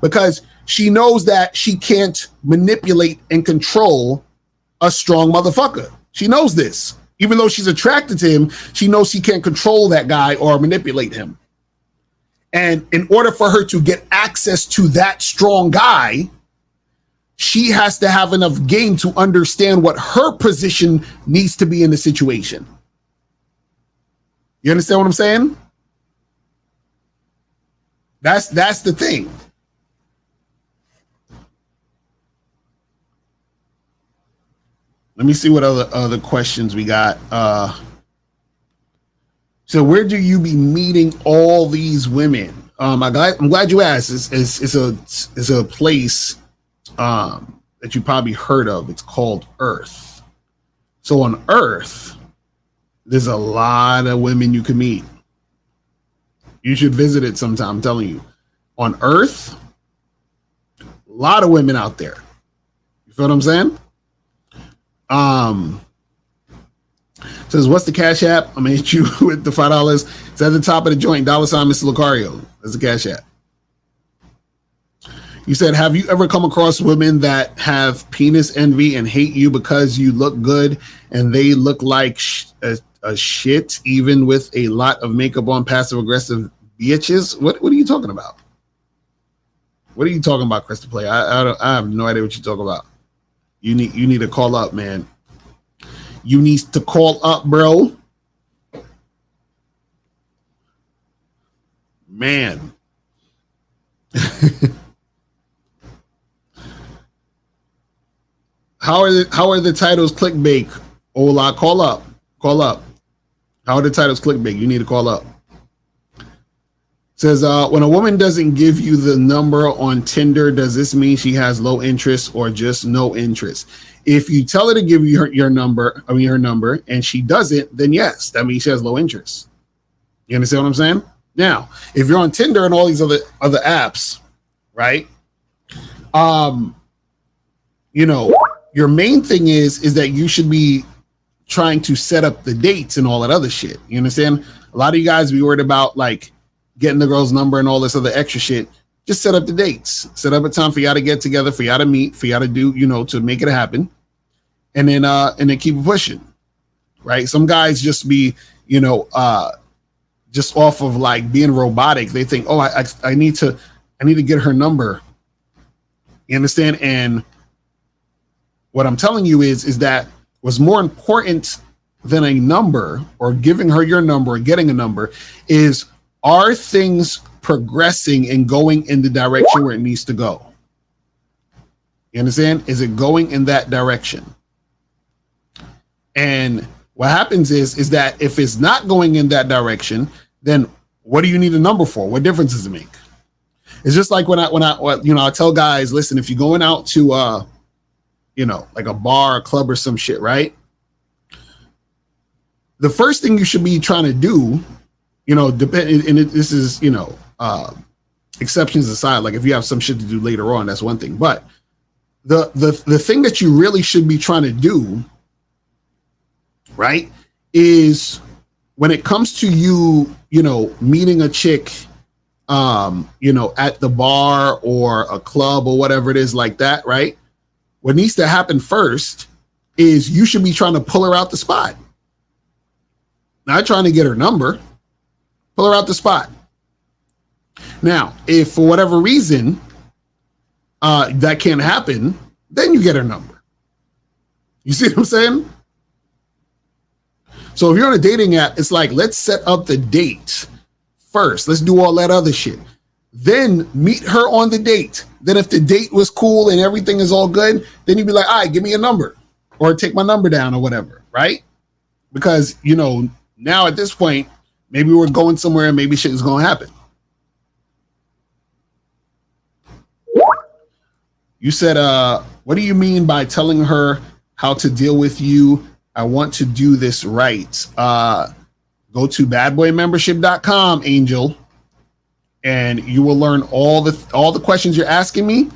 Because she knows that she can't manipulate and control a strong motherfucker. She knows this. Even though she's attracted to him, she knows she can't control that guy or manipulate him. And in order for her to get access to that strong guy, she has to have enough game to understand what her position needs to be in the situation. You understand what I'm saying? That's the thing. Let me see what other questions we got. So where do you be meeting all these women? I'm glad you asked. It's a place that you probably heard of. It's called Earth. So on Earth, there's a lot of women you can meet. You should visit it sometime, I'm telling you. On Earth, a lot of women out there. You feel what I'm saying? Says, what's the Cash App? I'm gonna hit you with the $5. It's at the top of the joint. $, Mr. Lucario. That's the Cash App. You said, have you ever come across women that have penis envy and hate you because you look good and they look like a shit, even with a lot of makeup on, passive aggressive bitches? What are you talking about? What are you talking about, Crystal Play? I have no idea what you're talking about. You need to call up, man. You need to call up, bro. Man. How are the titles clickbait? Ola, call up. How are the titles clickbait? You need to call up. Says, when a woman doesn't give you the number on Tinder, does this mean she has low interest or just no interest? If you tell her to give you her number, and she doesn't, then yes, that means she has low interest. You understand what I'm saying? Now, if you're on Tinder and all these other apps, right? Your main thing is that you should be trying to set up the dates and all that other shit. You understand? A lot of you guys be worried about like getting the girl's number and all this other extra shit. Just set up the dates. Set up a time for y'all to get together, for y'all to meet, for y'all to do, to make it happen. And then keep pushing. Right? Some guys just be, just off of like being robotic. They think, oh, I need to get her number. You understand? And what I'm telling you is that what's more important than a number or giving her your number or getting a number is, are things progressing and going in the direction where it needs to go? You understand? Is it going in that direction? And what happens is that if it's not going in that direction, then what do you need a number for? What difference does it make? It's just like when I tell guys, listen, if you're going out to like a bar or club or some shit, right? The first thing you should be trying to do, this is, exceptions aside, like if you have some shit to do later on, that's one thing. But the thing that you really should be trying to do, right, is when it comes to you, meeting a chick, at the bar or a club or whatever it is like that, right? What needs to happen first is you should be trying to pull her out the spot. Not trying to get her number. Pull her out the spot. Now, if for whatever reason that can't happen, then you get her number. You see what I'm saying? So if you're on a dating app, it's like, let's set up the date first. Let's do all that other shit. Then meet her on the date. Then if the date was cool and everything is all good, then you'd be like, all right, give me a number or take my number down or whatever, right? Because, now at this point, maybe we're going somewhere and maybe shit is going to happen. You said, what do you mean by telling her how to deal with you? I want to do this right. Go to badboymembership.com, Angel, and you will learn all the questions you're asking me.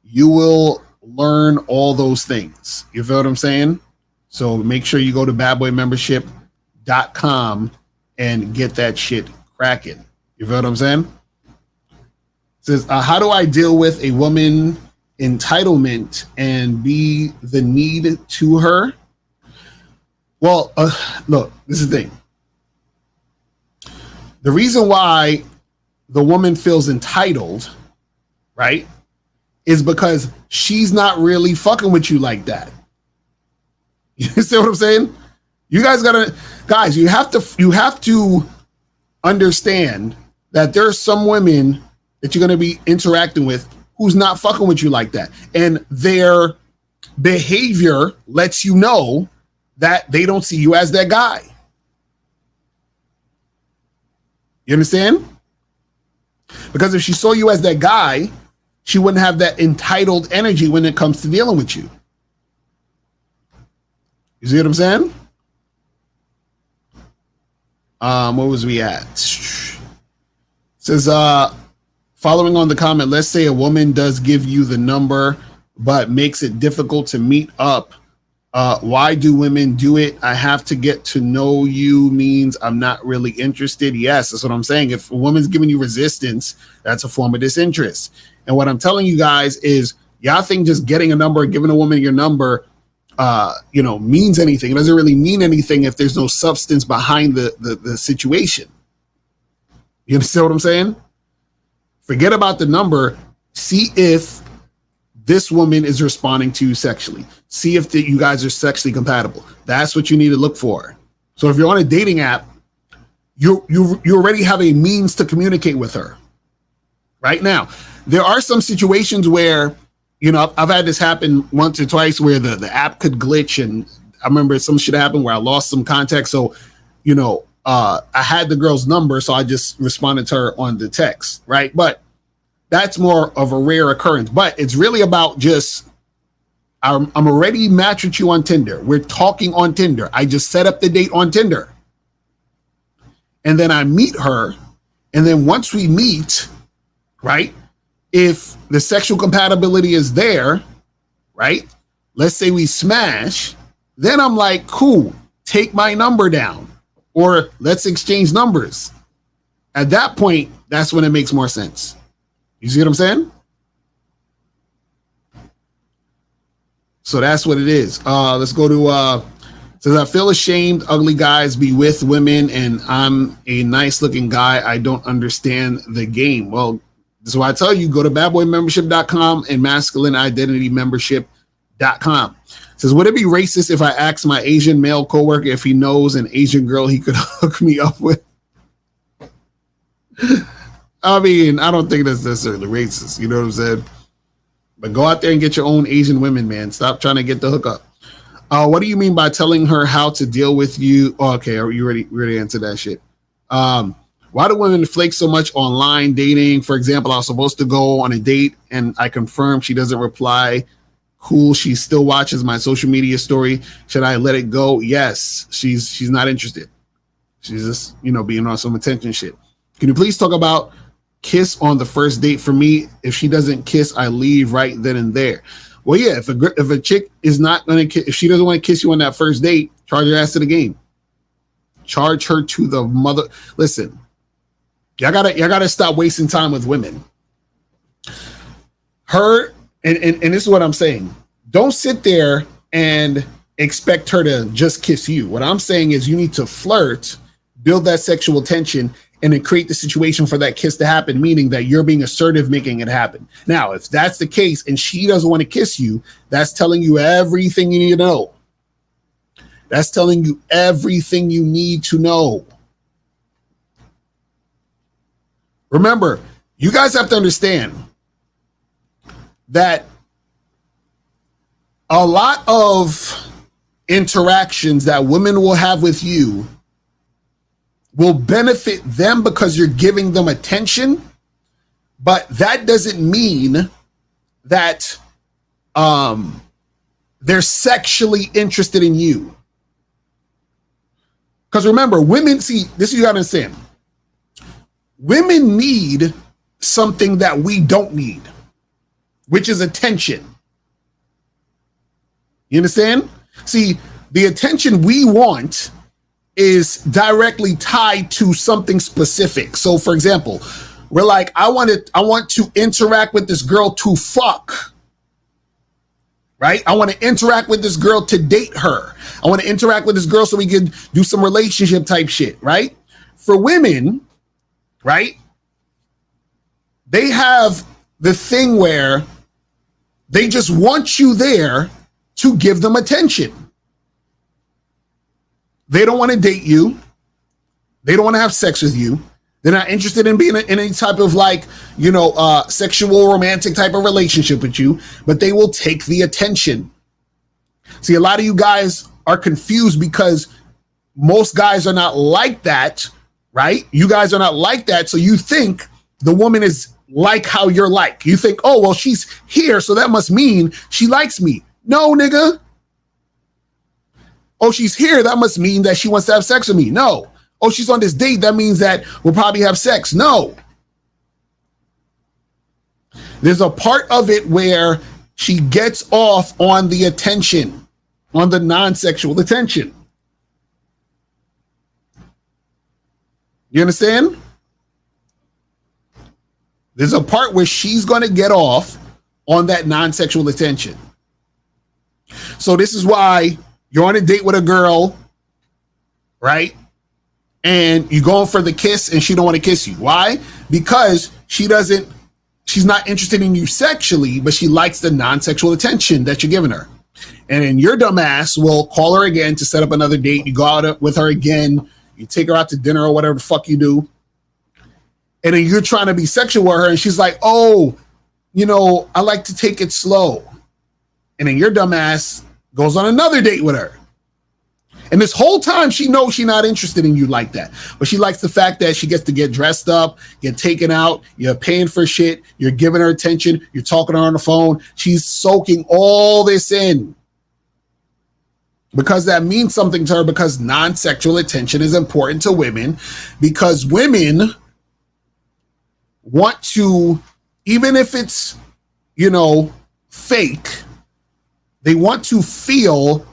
You will learn all those things. You feel what I'm saying? So make sure you go to badboymembership.com and get that shit cracking. You feel what I'm saying? It says, how do I deal with a woman entitlement and be the need to her? Well, look, this is the thing. The reason why the woman feels entitled, right, is because she's not really fucking with you like that. You see what I'm saying? You guys you have to understand that there are some women that you're going to be interacting with who's not fucking with you like that. And their behavior lets you know that they don't see you as that guy. You understand? Because if she saw you as that guy, she wouldn't have that entitled energy when it comes to dealing with you. You see what I'm saying? Where was we at? It says, following on the comment, let's say a woman does give you the number, but makes it difficult to meet up. Why do women do it? I have to get to know you means I'm not really interested. Yes, that's what I'm saying. If a woman's giving you resistance, that's a form of disinterest. And what I'm telling you guys is, y'all think just getting a number, giving a woman your number, means anything. It doesn't really mean anything if there's no substance behind the situation. You understand what I'm saying? Forget about the number. See if this woman is responding to you sexually. See if you guys are sexually compatible. That's what you need to look for. So if you're on a dating app, you already have a means to communicate with her. Right now, there are some situations where you know, I've had this happen once or twice where the app could glitch, and I remember some shit happened where I lost some contact. So, you know, I had the girl's number, so I just responded to her on the text, right? But that's more of a rare occurrence. But it's really about just, I'm already matched with you on Tinder. We're talking on Tinder. I just set up the date on Tinder. And then I meet her. And then once we meet, right, if the sexual compatibility is there, right, let's say we smash, then I'm like, cool, take my number down, or let's exchange numbers. At that point, that's when it makes more sense. You see what I'm saying? So that's what it is. Let's go to, says, I feel ashamed ugly guys be with women, and I'm a nice looking guy. I don't understand the game. Well, so I tell you, go to badboymembership.com and masculineidentitymembership.com. Says, would it be racist if I asked my Asian male coworker if he knows an Asian girl he could hook me up with? I mean, I don't think that's necessarily racist. You know what I'm saying? But go out there and get your own Asian women, man. Stop trying to get the hookup. What do you mean by telling her how to deal with you? Oh, okay, are you ready answer that shit? Why do women flake so much online dating? For example, I was supposed to go on a date and I confirmed she doesn't reply. Cool, she still watches my social media story. Should I let it go? Yes, she's not interested. She's just, you know, being on some attention shit. Can you please talk about kiss on the first date? For me, if she doesn't kiss, I leave right then and there. Well, yeah, if a chick is not going to, if she doesn't want to kiss you on that first date, charge her ass to the game. Charge her to the mother. Listen, y'all gotta stop wasting time with women. Her, and this is what I'm saying. Don't sit there and expect her to just kiss you. What I'm saying is you need to flirt, build that sexual tension, and then create the situation for that kiss to happen, meaning that you're being assertive, making it happen. Now, if that's the case and she doesn't want to kiss you, that's telling you everything you need to know. That's telling you everything you need to know. Remember, you guys have to understand that a lot of interactions that women will have with you will benefit them because you're giving them attention, but that doesn't mean that they're sexually interested in you. Because remember, women, see, this you gotta understand. Women need something that we don't need, which is attention. You understand? See, the attention we want is directly tied to something specific. So for example, we're like, I want to interact with this girl to fuck, right? I want to interact with this girl to date her. I want to interact with this girl so we can do some relationship type shit, right? For women, right? They have the thing where they just want you there to give them attention. They don't want to date you. They don't want to have sex with you. They're not interested in being in any type of like, you know, sexual romantic type of relationship with you, but they will take the attention. See, a lot of you guys are confused because most guys are not like that, right? You guys are not like that. So you think the woman is like how you're like. You think, oh, well, she's here, so that must mean she likes me. No, nigga. Oh, she's here, that must mean that she wants to have sex with me. No. Oh, she's on this date, that means that we'll probably have sex. No. There's a part of it where she gets off on the attention, on the non-sexual attention. You understand? There's a part where she's going to get off on that non-sexual attention. So this is why you're on a date with a girl, right? And you're going for the kiss and she don't want to kiss you. Why? Because she's not interested in you sexually, but she likes the non-sexual attention that you're giving her. And then your dumb ass will call her again to set up another date. You go out with her again. You take her out to dinner or whatever the fuck you do. And then you're trying to be sexual with her and she's like, oh, I like to take it slow. And then your dumbass goes on another date with her. And this whole time she knows she's not interested in you like that. But she likes the fact that she gets to get dressed up, get taken out, you're paying for shit, you're giving her attention, you're talking to her on the phone. She's soaking all this in. Because that means something to her, because non-sexual attention is important to women, because women want to, even if it's, fake, they want to feel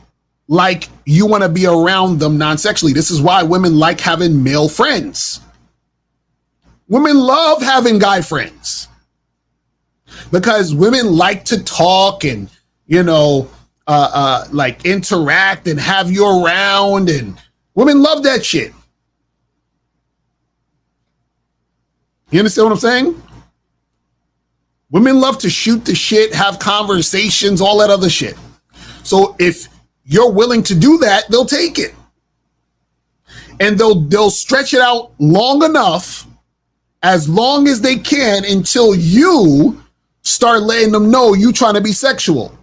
like you want to be around them non-sexually. This is why women like having male friends. Women love having guy friends because women like to talk and, like interact and have you around, and women love that shit. You understand what I'm saying? Women love to shoot the shit, have conversations, all that other shit. So if you're willing to do that, they'll take it. And they'll stretch it out long enough, as long as they can, until you start letting them know you trying to be sexual.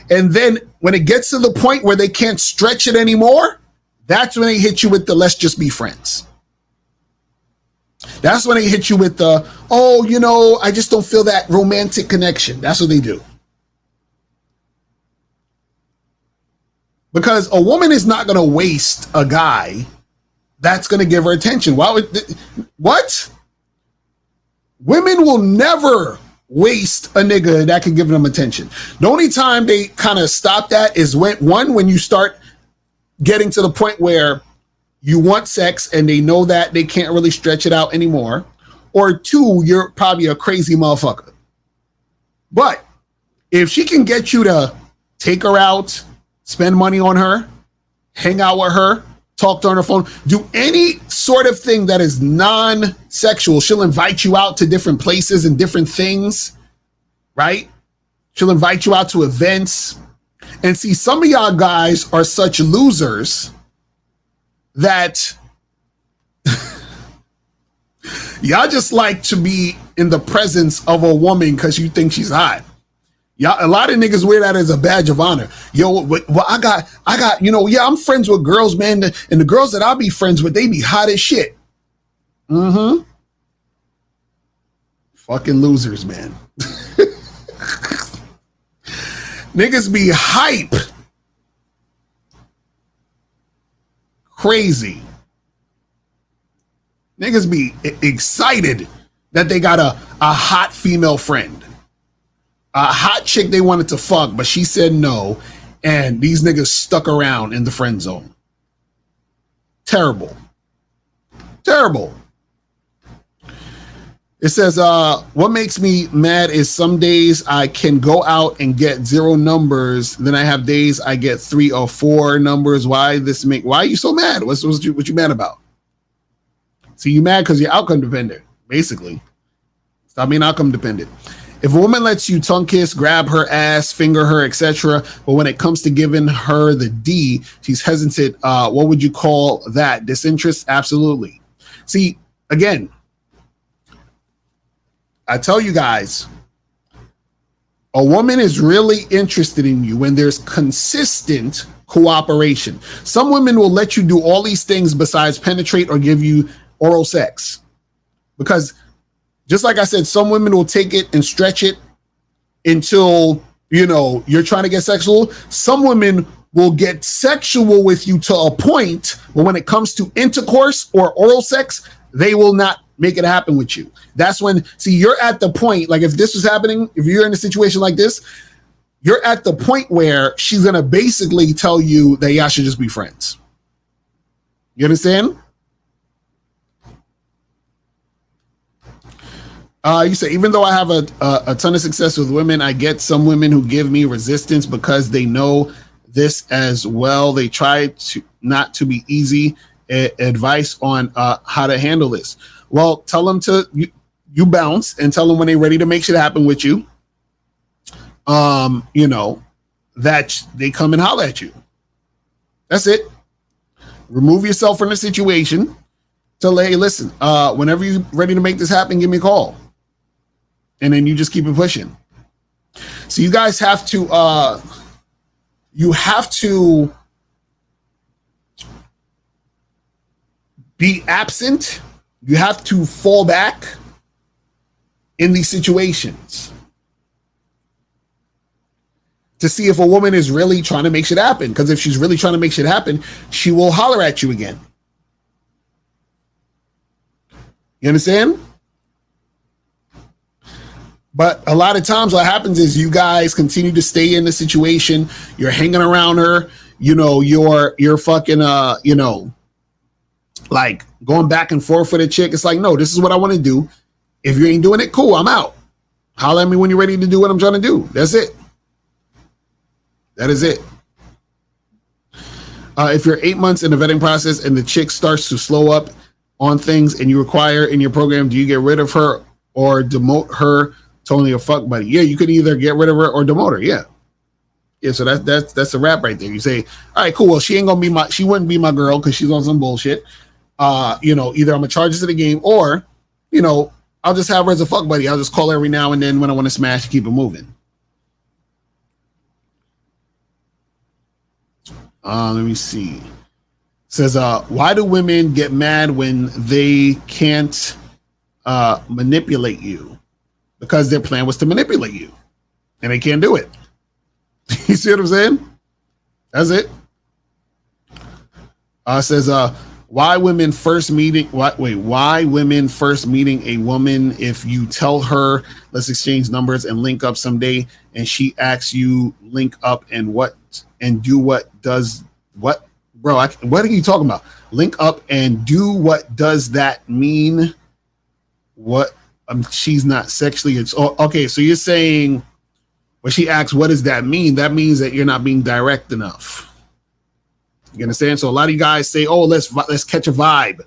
And then when it gets to the point where they can't stretch it anymore, that's when they hit you with the let's just be friends. That's when they hit you with the, I just don't feel that romantic connection. That's what they do. Because a woman is not going to waste a guy that's going to give her attention. What? Women will never waste a nigga that can give them attention. The only time they kind of stop that is when you start getting to the point where you want sex and they know that they can't really stretch it out anymore. Or two, you're probably a crazy motherfucker. But if she can get you to take her out, spend money on her, hang out with her, talk to her on the phone, do any sort of thing that is non-sexual. She'll invite you out to different places and different things, right? She'll invite you out to events. And see, some of y'all guys are such losers that y'all just like to be in the presence of a woman because you think she's hot. Yeah, a lot of niggas wear that as a badge of honor. Well, I got, I'm friends with girls, man, and the girls that I'll be friends with, they be hot as shit. Mm-hmm. Fucking losers, man. Niggas be hype. Crazy. Niggas be excited that they got a hot female friend. A hot chick they wanted to fuck, but she said no, and these niggas stuck around in the friend zone. Terrible. Terrible. It says, what makes me mad is some days I can go out and get 0 numbers. Then I have days I get 3 or 4 numbers. Why are you so mad? What you mad about? See, you mad because you're outcome dependent, basically. Stop being outcome dependent. If a woman lets you tongue kiss, grab her ass, finger her, etc., but when it comes to giving her the D, she's hesitant, what would you call that? Disinterest? Absolutely. See, again, I tell you guys, a woman is really interested in you when there's consistent cooperation. Some women will let you do all these things besides penetrate or give you oral sex. Because just like I said, some women will take it and stretch it until, you're trying to get sexual. Some women will get sexual with you to a point, but when it comes to intercourse or oral sex, they will not make it happen with you. That's when, you're at the point, like if this was happening, if you're in a situation like this, you're at the point where she's going to basically tell you that y'all should just be friends. You understand? You say, even though I have a ton of success with women, I get some women who give me resistance because they know this as well. They try to not to be easy. Advice on how to handle this. Well, tell them to you bounce and tell them when they're ready to make shit happen with you. That they come and holler at you. That's it. Remove yourself from the situation. Tell, hey, listen, whenever you're ready to make this happen, give me a call. And then you just keep it pushing. So you guys have to be absent. You have to fall back in these situations to see if a woman is really trying to make shit happen. Because if she's really trying to make shit happen, she will holler at you again. You understand? But a lot of times what happens is you guys continue to stay in the situation. You're hanging around her. You know, you're fucking, you know, like going back and forth with a chick. It's like, no, this is what I want to do. If you ain't doing it, cool, I'm out. Holler at me when you're ready to do what I'm trying to do. That's it. That is it. If you're 8 months in the vetting process and the chick starts to slow up on things and you require in your program, do you get rid of her or demote her to only a fuck buddy? Yeah, you could either get rid of her or demote her. Yeah. Yeah, so that's a wrap right there. You say, all right, cool. Well, she wouldn't be my girl because she's on some bullshit. You know, either I'm gonna charge her to the game or, you know, I'll just have her as a fuck buddy. I'll just call her every now and then when I want to smash, keep it moving. Let me see. It says, why do women get mad when they can't manipulate you? Because their plan was to manipulate you and they can't do it. You see what I'm saying? That's it. Says, why women first meeting a woman if you tell her let's exchange numbers and link up someday and she asks you link up and do what does what? Bro, what are you talking about? Link up and do what does that mean? What? She's not sexually. Okay, so you're saying when she asks what does that mean? That means that you're not being direct enough. You understand? So a lot of you guys say, oh, let's catch a vibe.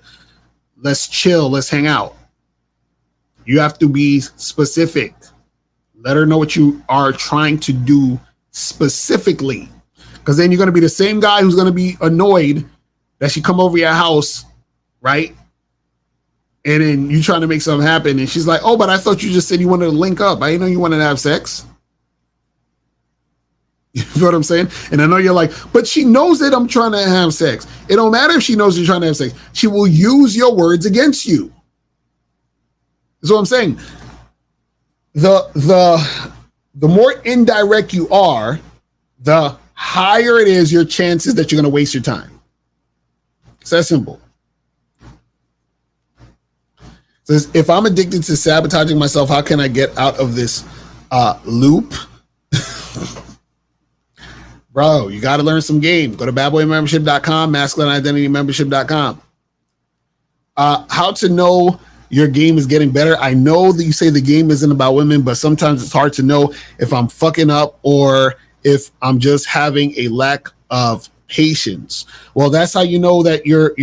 Let's chill. Let's hang out. You have to be specific. Let her know what you are trying to do specifically. Because then you're going to be the same guy who's going to be annoyed that she come over your house, right? And then you trying to make something happen. And she's like, oh, but I thought you just said you wanted to link up. I didn't know you wanted to have sex. You know what I'm saying? And I know you're like, but she knows that I'm trying to have sex. It don't matter if she knows you're trying to have sex. She will use your words against you. That's what I'm saying. The more indirect you are, the higher it is your chances that you're going to waste your time. It's that simple. It says, if I'm addicted to sabotaging myself, how can I get out of this loop? Bro, you got to learn some game. Go to badboymembership.com, masculineidentitymembership.com. How to know your game is getting better. I know that you say the game isn't about women, but sometimes it's hard to know if I'm fucking up or if I'm just having a lack of patience. Well, that's how you know that your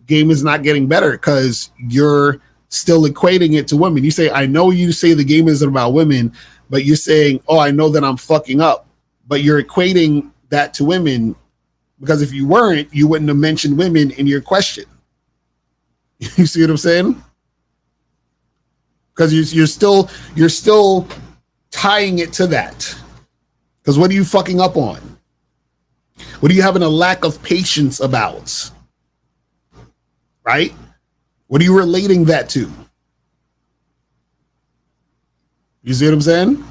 game is not getting better, because you're still equating it to women. You say, I know you say the game isn't about women, but you're saying, oh, I know that I'm fucking up. But you're equating that to women, because if you weren't, you wouldn't have mentioned women in your question. You see what I'm saying? Because you're still tying it to that. Because what are you fucking up on? What are you having a lack of patience about? Right? What are you relating that to? You see what I'm saying?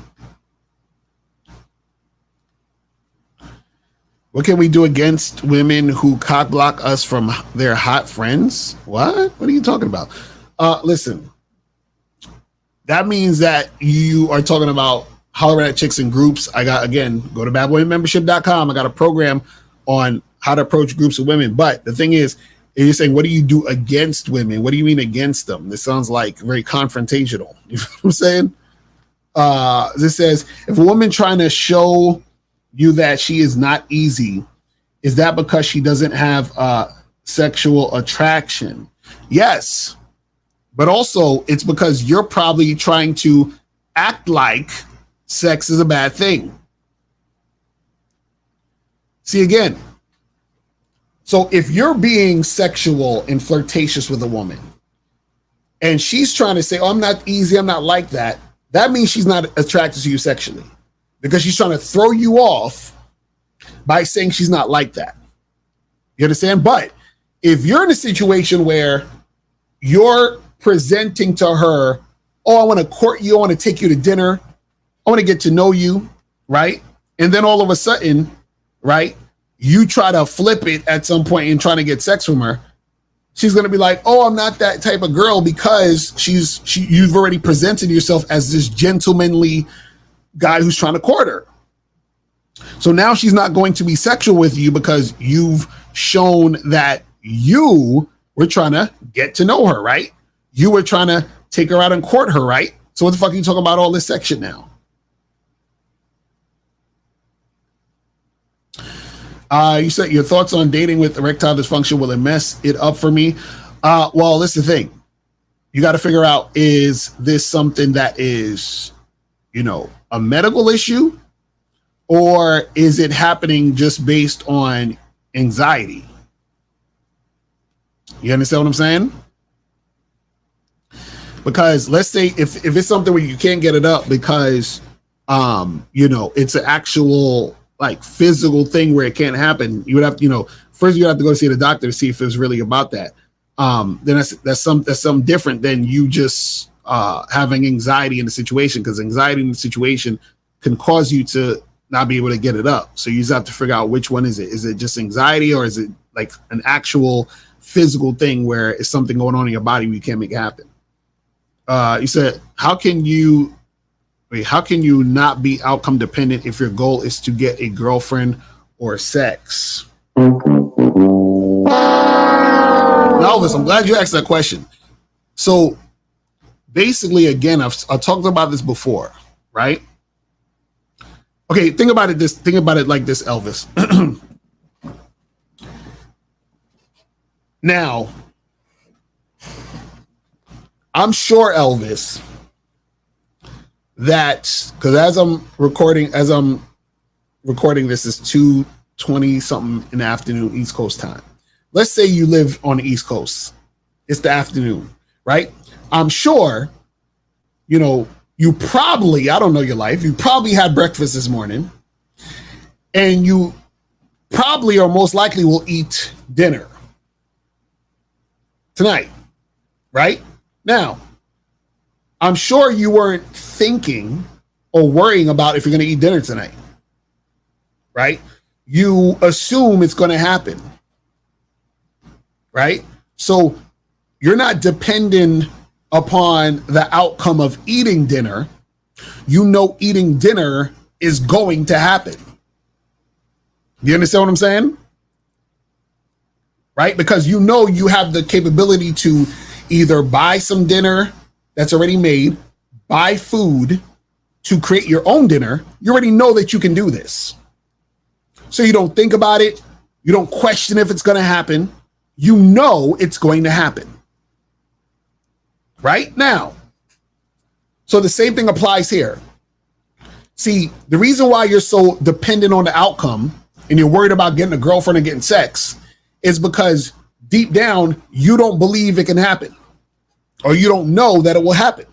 What can we do against women who cock block us from their hot friends? What? What are you talking about? Listen, that means that you are talking about hollering at chicks in groups. I got, again, go to badboymembership.com. I got a program on how to approach groups of women. But the thing is, you're saying, what do you do against women? What do you mean against them? This sounds like very confrontational. You know what I'm saying? This says, if a woman trying to show you that she is not easy, is that because she doesn't have sexual attraction? Yes, but also it's because you're probably trying to act like sex is a bad thing. See, again, so if you're being sexual and flirtatious with a woman and she's trying to say, oh, I'm not easy, I'm not like that, that means she's not attracted to you sexually, because she's trying to throw you off by saying she's not like that. You understand? But if you're in a situation where you're presenting to her, oh, I want to court you, I want to take you to dinner, I want to get to know you, right? And then all of a sudden, right, you try to flip it at some point and trying to get sex from her, she's going to be like, oh, I'm not that type of girl, because you've already presented yourself as this gentlemanly guy who's trying to court her. So now she's not going to be sexual with you because you've shown that you were trying to get to know her, right? You were trying to take her out and court her, right? So what the fuck are you talking about all this sex shit now? You said your thoughts on dating with erectile dysfunction, will it mess it up for me? Well, that's the thing. You got to figure out, is this something that is, a medical issue, or is it happening just based on anxiety? You understand what I'm saying? Because let's say if it's something where you can't get it up because, it's an actual like physical thing where it can't happen, you would have to, first you have to go see the doctor to see if it's really about that. Then that's something different than you just having anxiety in the situation, because anxiety in the situation can cause you to not be able to get it up. So you just have to figure out which one is it. Is it just anxiety, or is it like an actual physical thing where it's something going on in your body where you can't make it happen? You said, how can you not be outcome dependent if your goal is to get a girlfriend or sex? Elvis, I'm glad you asked that question. So basically, again, I've talked about this before, right? Okay, think about it like this, Elvis. Now, I'm sure, Elvis, that because as I'm recording this is 2:20 something in the afternoon, East Coast time. Let's say you live on the East Coast. It's the afternoon, right? I'm sure, you probably, I don't know your life, you probably had breakfast this morning, and you probably or most likely will eat dinner tonight, right? Now, I'm sure you weren't thinking or worrying about if you're going to eat dinner tonight, right? You assume it's going to happen, right? So you're not dependent upon the outcome of eating dinner. Eating dinner is going to happen. Do you understand what I'm saying? Right? Because you have the capability to either buy some dinner that's already made, buy food to create your own dinner. You already know that you can do this. So you don't think about it. You don't question if it's going to happen. You know it's going to happen. Right? Now, so the same thing applies here. See, the reason why you're so dependent on the outcome and you're worried about getting a girlfriend and getting sex is because deep down, you don't believe it can happen, or you don't know that it will happen.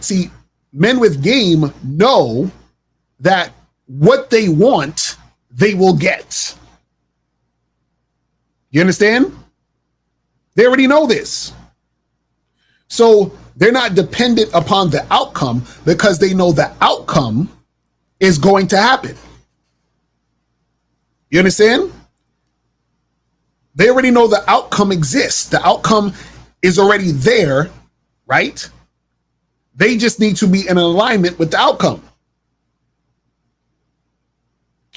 See, men with game know that what they want, they will get. You understand? They already know this. So they're not dependent upon the outcome because they know the outcome is going to happen. You understand? They already know the outcome exists. The outcome is already there, right? They just need to be in alignment with the outcome.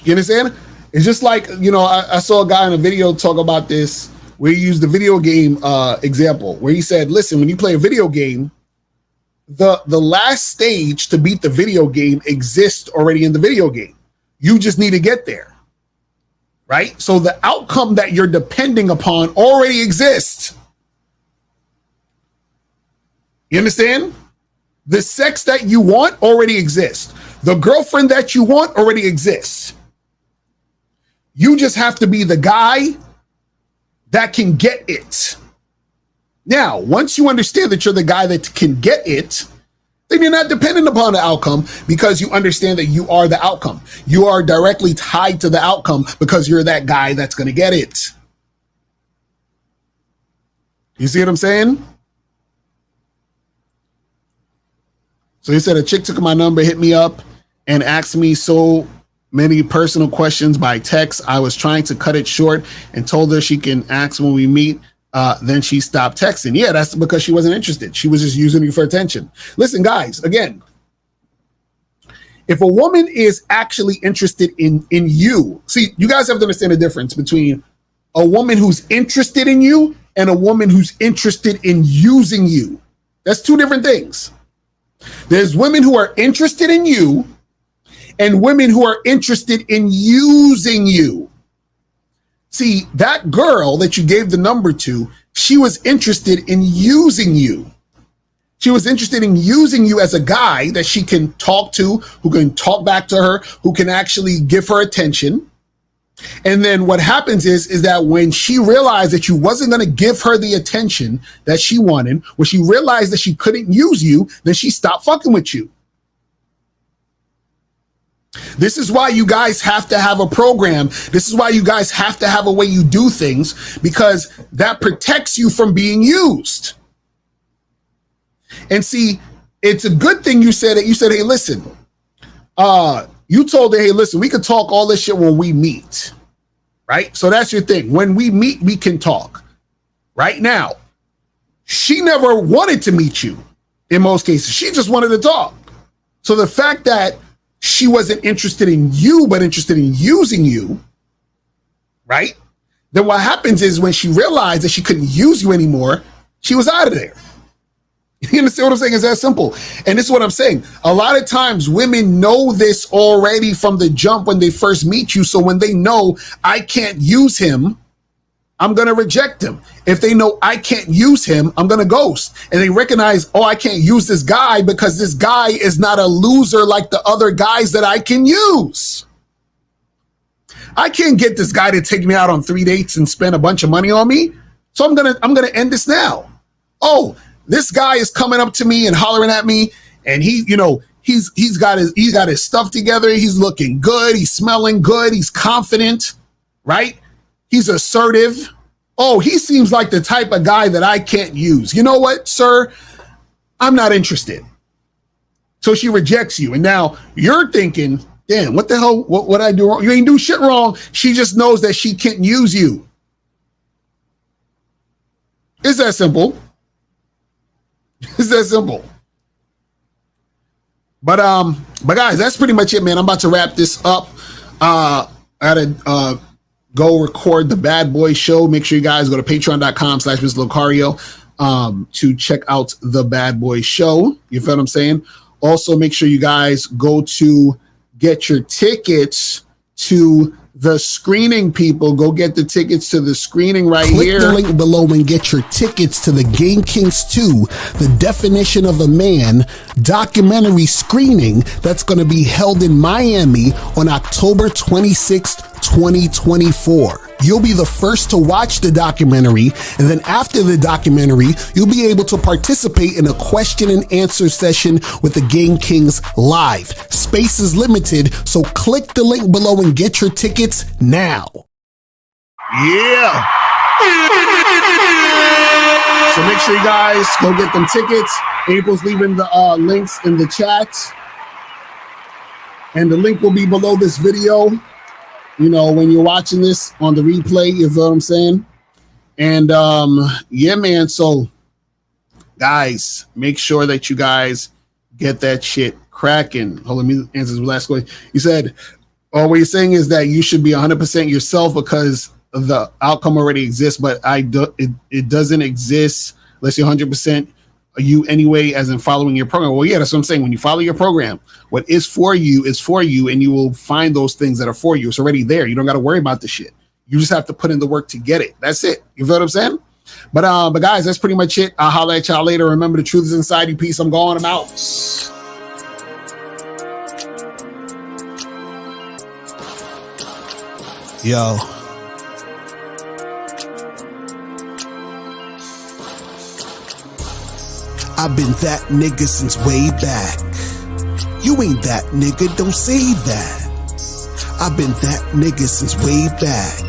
You understand? It's just like, I saw a guy in a video talk about this, where he used the video game example, where he said, listen, when you play a video game, the last stage to beat the video game exists already in the video game. You just need to get there, right? So the outcome that you're depending upon already exists. You understand? The sex that you want already exists. The girlfriend that you want already exists. You just have to be the guy that can get it. Now, once you understand that you're the guy that can get it, then you're not dependent upon the outcome because you understand that you are the outcome. You are directly tied to the outcome because you're that guy that's going to get it. You see what I'm saying? So he said a chick took my number, hit me up, and asked me so many personal questions by text. I was trying to cut it short and told her she can ask when we meet. Then she stopped texting. Yeah, that's because she wasn't interested. She was just using you for attention. Listen, guys, again, if a woman is actually interested in you, see, you guys have to understand the difference between a woman who's interested in you and a woman who's interested in using you. That's two different things. There's women who are interested in you and women who are interested in using you. See, that girl that you gave the number to, she was interested in using you. She was interested in using you as a guy that she can talk to, who can talk back to her, who can actually give her attention. And then what happens is that when she realized that you wasn't going to give her the attention that she wanted, when she realized that she couldn't use you, then she stopped fucking with you. This is why you guys have to have a program. This is why you guys have to have a way you do things, because that protects you from being used. And see, it's a good thing you said it. You said, hey, listen, you told her, hey, listen, we could talk all this shit when we meet, right? So that's your thing. When we meet, we can talk. Right now, she never wanted to meet you in most cases. She just wanted to talk. So the fact that she wasn't interested in you, but interested in using you, right? Then what happens is when she realized that she couldn't use you anymore, she was out of there. You understand what I'm saying? It's that simple. And this is what I'm saying. A lot of times women know this already from the jump when they first meet you. So when they know I can't use him, I'm going to reject him. If they know I can't use him, I'm going to ghost. And they recognize, oh, I can't use this guy because this guy is not a loser like the other guys that I can use. I can't get this guy to take me out on 3 dates and spend a bunch of money on me. So I'm going to end this now. Oh, this guy is coming up to me and hollering at me, and he's got his stuff together. He's looking good. He's smelling good. He's confident, right? He's assertive. Oh, he seems like the type of guy that I can't use. You know what, sir? I'm not interested. So she rejects you. And now you're thinking, damn, what the hell? What I do wrong? You ain't do shit wrong. She just knows that she can't use you. It's that simple. It's that simple. But guys, that's pretty much it, man. I'm about to wrap this up. I gotta go record the Bad Boy Show. Make sure you guys go to patreon.com/Mr. Locario to check out the Bad Boy Show. You feel what I'm saying? Also, make sure you guys go to get your tickets to the screening, people. Go get the tickets to the screening right here. Click the link below and get your tickets to the Game Kings 2, The Definition of a Man documentary screening that's going to be held in Miami on October 26th, 2024. You'll be the first to watch the documentary, and then after the documentary, you'll be able to participate in a question and answer session with the Game Kings live. Space is limited, so click the link below and get your tickets now. Yeah. So make sure you guys go get them tickets. April's leaving the links in the chat, and the link will be below this video. You know, when you're watching this on the replay, you feel what I'm saying? And yeah, man. So guys, make sure that you guys get that shit cracking. Hold on, let me answer the last question. You said, what you're saying is that you should be 100% yourself because the outcome already exists, but it doesn't exist unless you're 100% you anyway, as in following your program. Well, yeah, that's what I'm saying. When you follow your program, what is for you, and you will find those things that are for you. It's already there. You don't got to worry about the shit. You just have to put in the work to get it. That's it. You feel what I'm saying? But guys, that's pretty much it. I'll holler at y'all later. Remember, the truth is inside you. Peace. I'm going. I'm out. Yo. I've been that nigga since way back. You ain't that nigga, don't say that. I've been that nigga since way back.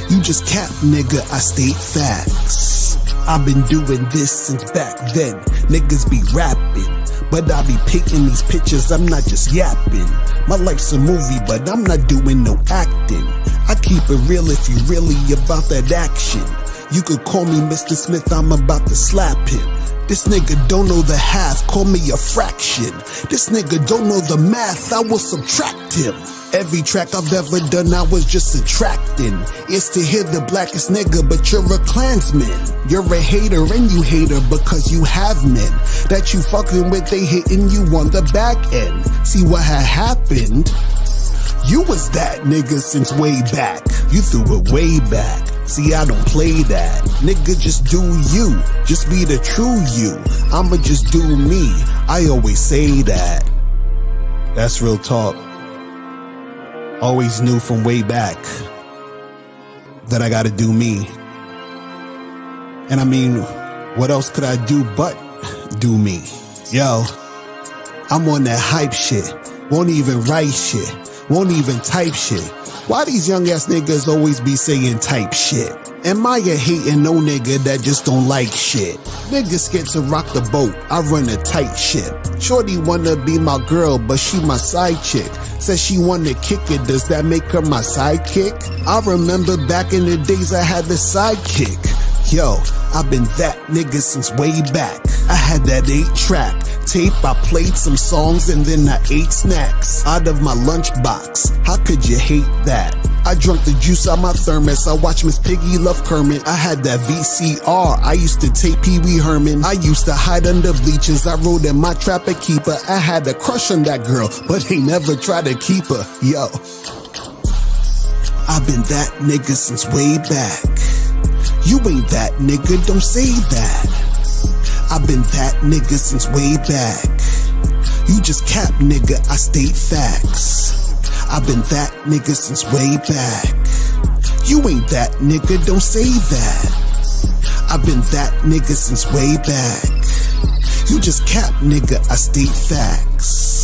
You just cap nigga, I state facts. I've been doing this since back then. Niggas be rapping, but I be painting these pictures, I'm not just yapping. My life's a movie, but I'm not doing no acting. I keep it real if you really about that action. You could call me Mr. Smith, I'm about to slap him. This nigga don't know the half, call me a fraction. This nigga don't know the math, I will subtract him. Every track I've ever done, I was just subtracting. It's to hear the blackest nigga, but you're a Klansman. You're a hater and you hater because you have men that you fucking with, they hitting you on the back end. See what had happened? You was that nigga since way back. You threw it way back. See, I don't play that. Nigga, just do you. Just be the true you. I'ma just do me. I always say that. That's real talk. Always knew from way back that I gotta do me. And I mean, what else could I do but do me? Yo, I'm on that hype shit. Won't even write shit. Won't even type shit. Why these young ass niggas always be saying type shit? Am I a hating no nigga that just don't like shit? Niggas scared to rock the boat, I run a tight ship. Shorty wanna be my girl, but she my side chick. Says she wanna kick it, does that make her my sidekick? I remember back in the days I had the sidekick. Yo, I've been that nigga since way back. I had that 8-track tape, I played some songs and then I ate snacks out of my lunchbox. How could you hate that? I drunk the juice out my thermos. I watched Miss Piggy love Kermit. I had that VCR. I used to tape Pee Wee Herman. I used to hide under bleachers. I rode in my Trapper Keeper. I had a crush on that girl, but they never tried to keep her. Yo, I've been that nigga since way back. You ain't that nigga, don't say that. I've been that nigga since way back. You just cap nigga, I state facts. I've been that nigga since way back. You ain't that nigga, don't say that. I've been that nigga since way back. You just cap nigga, I state facts.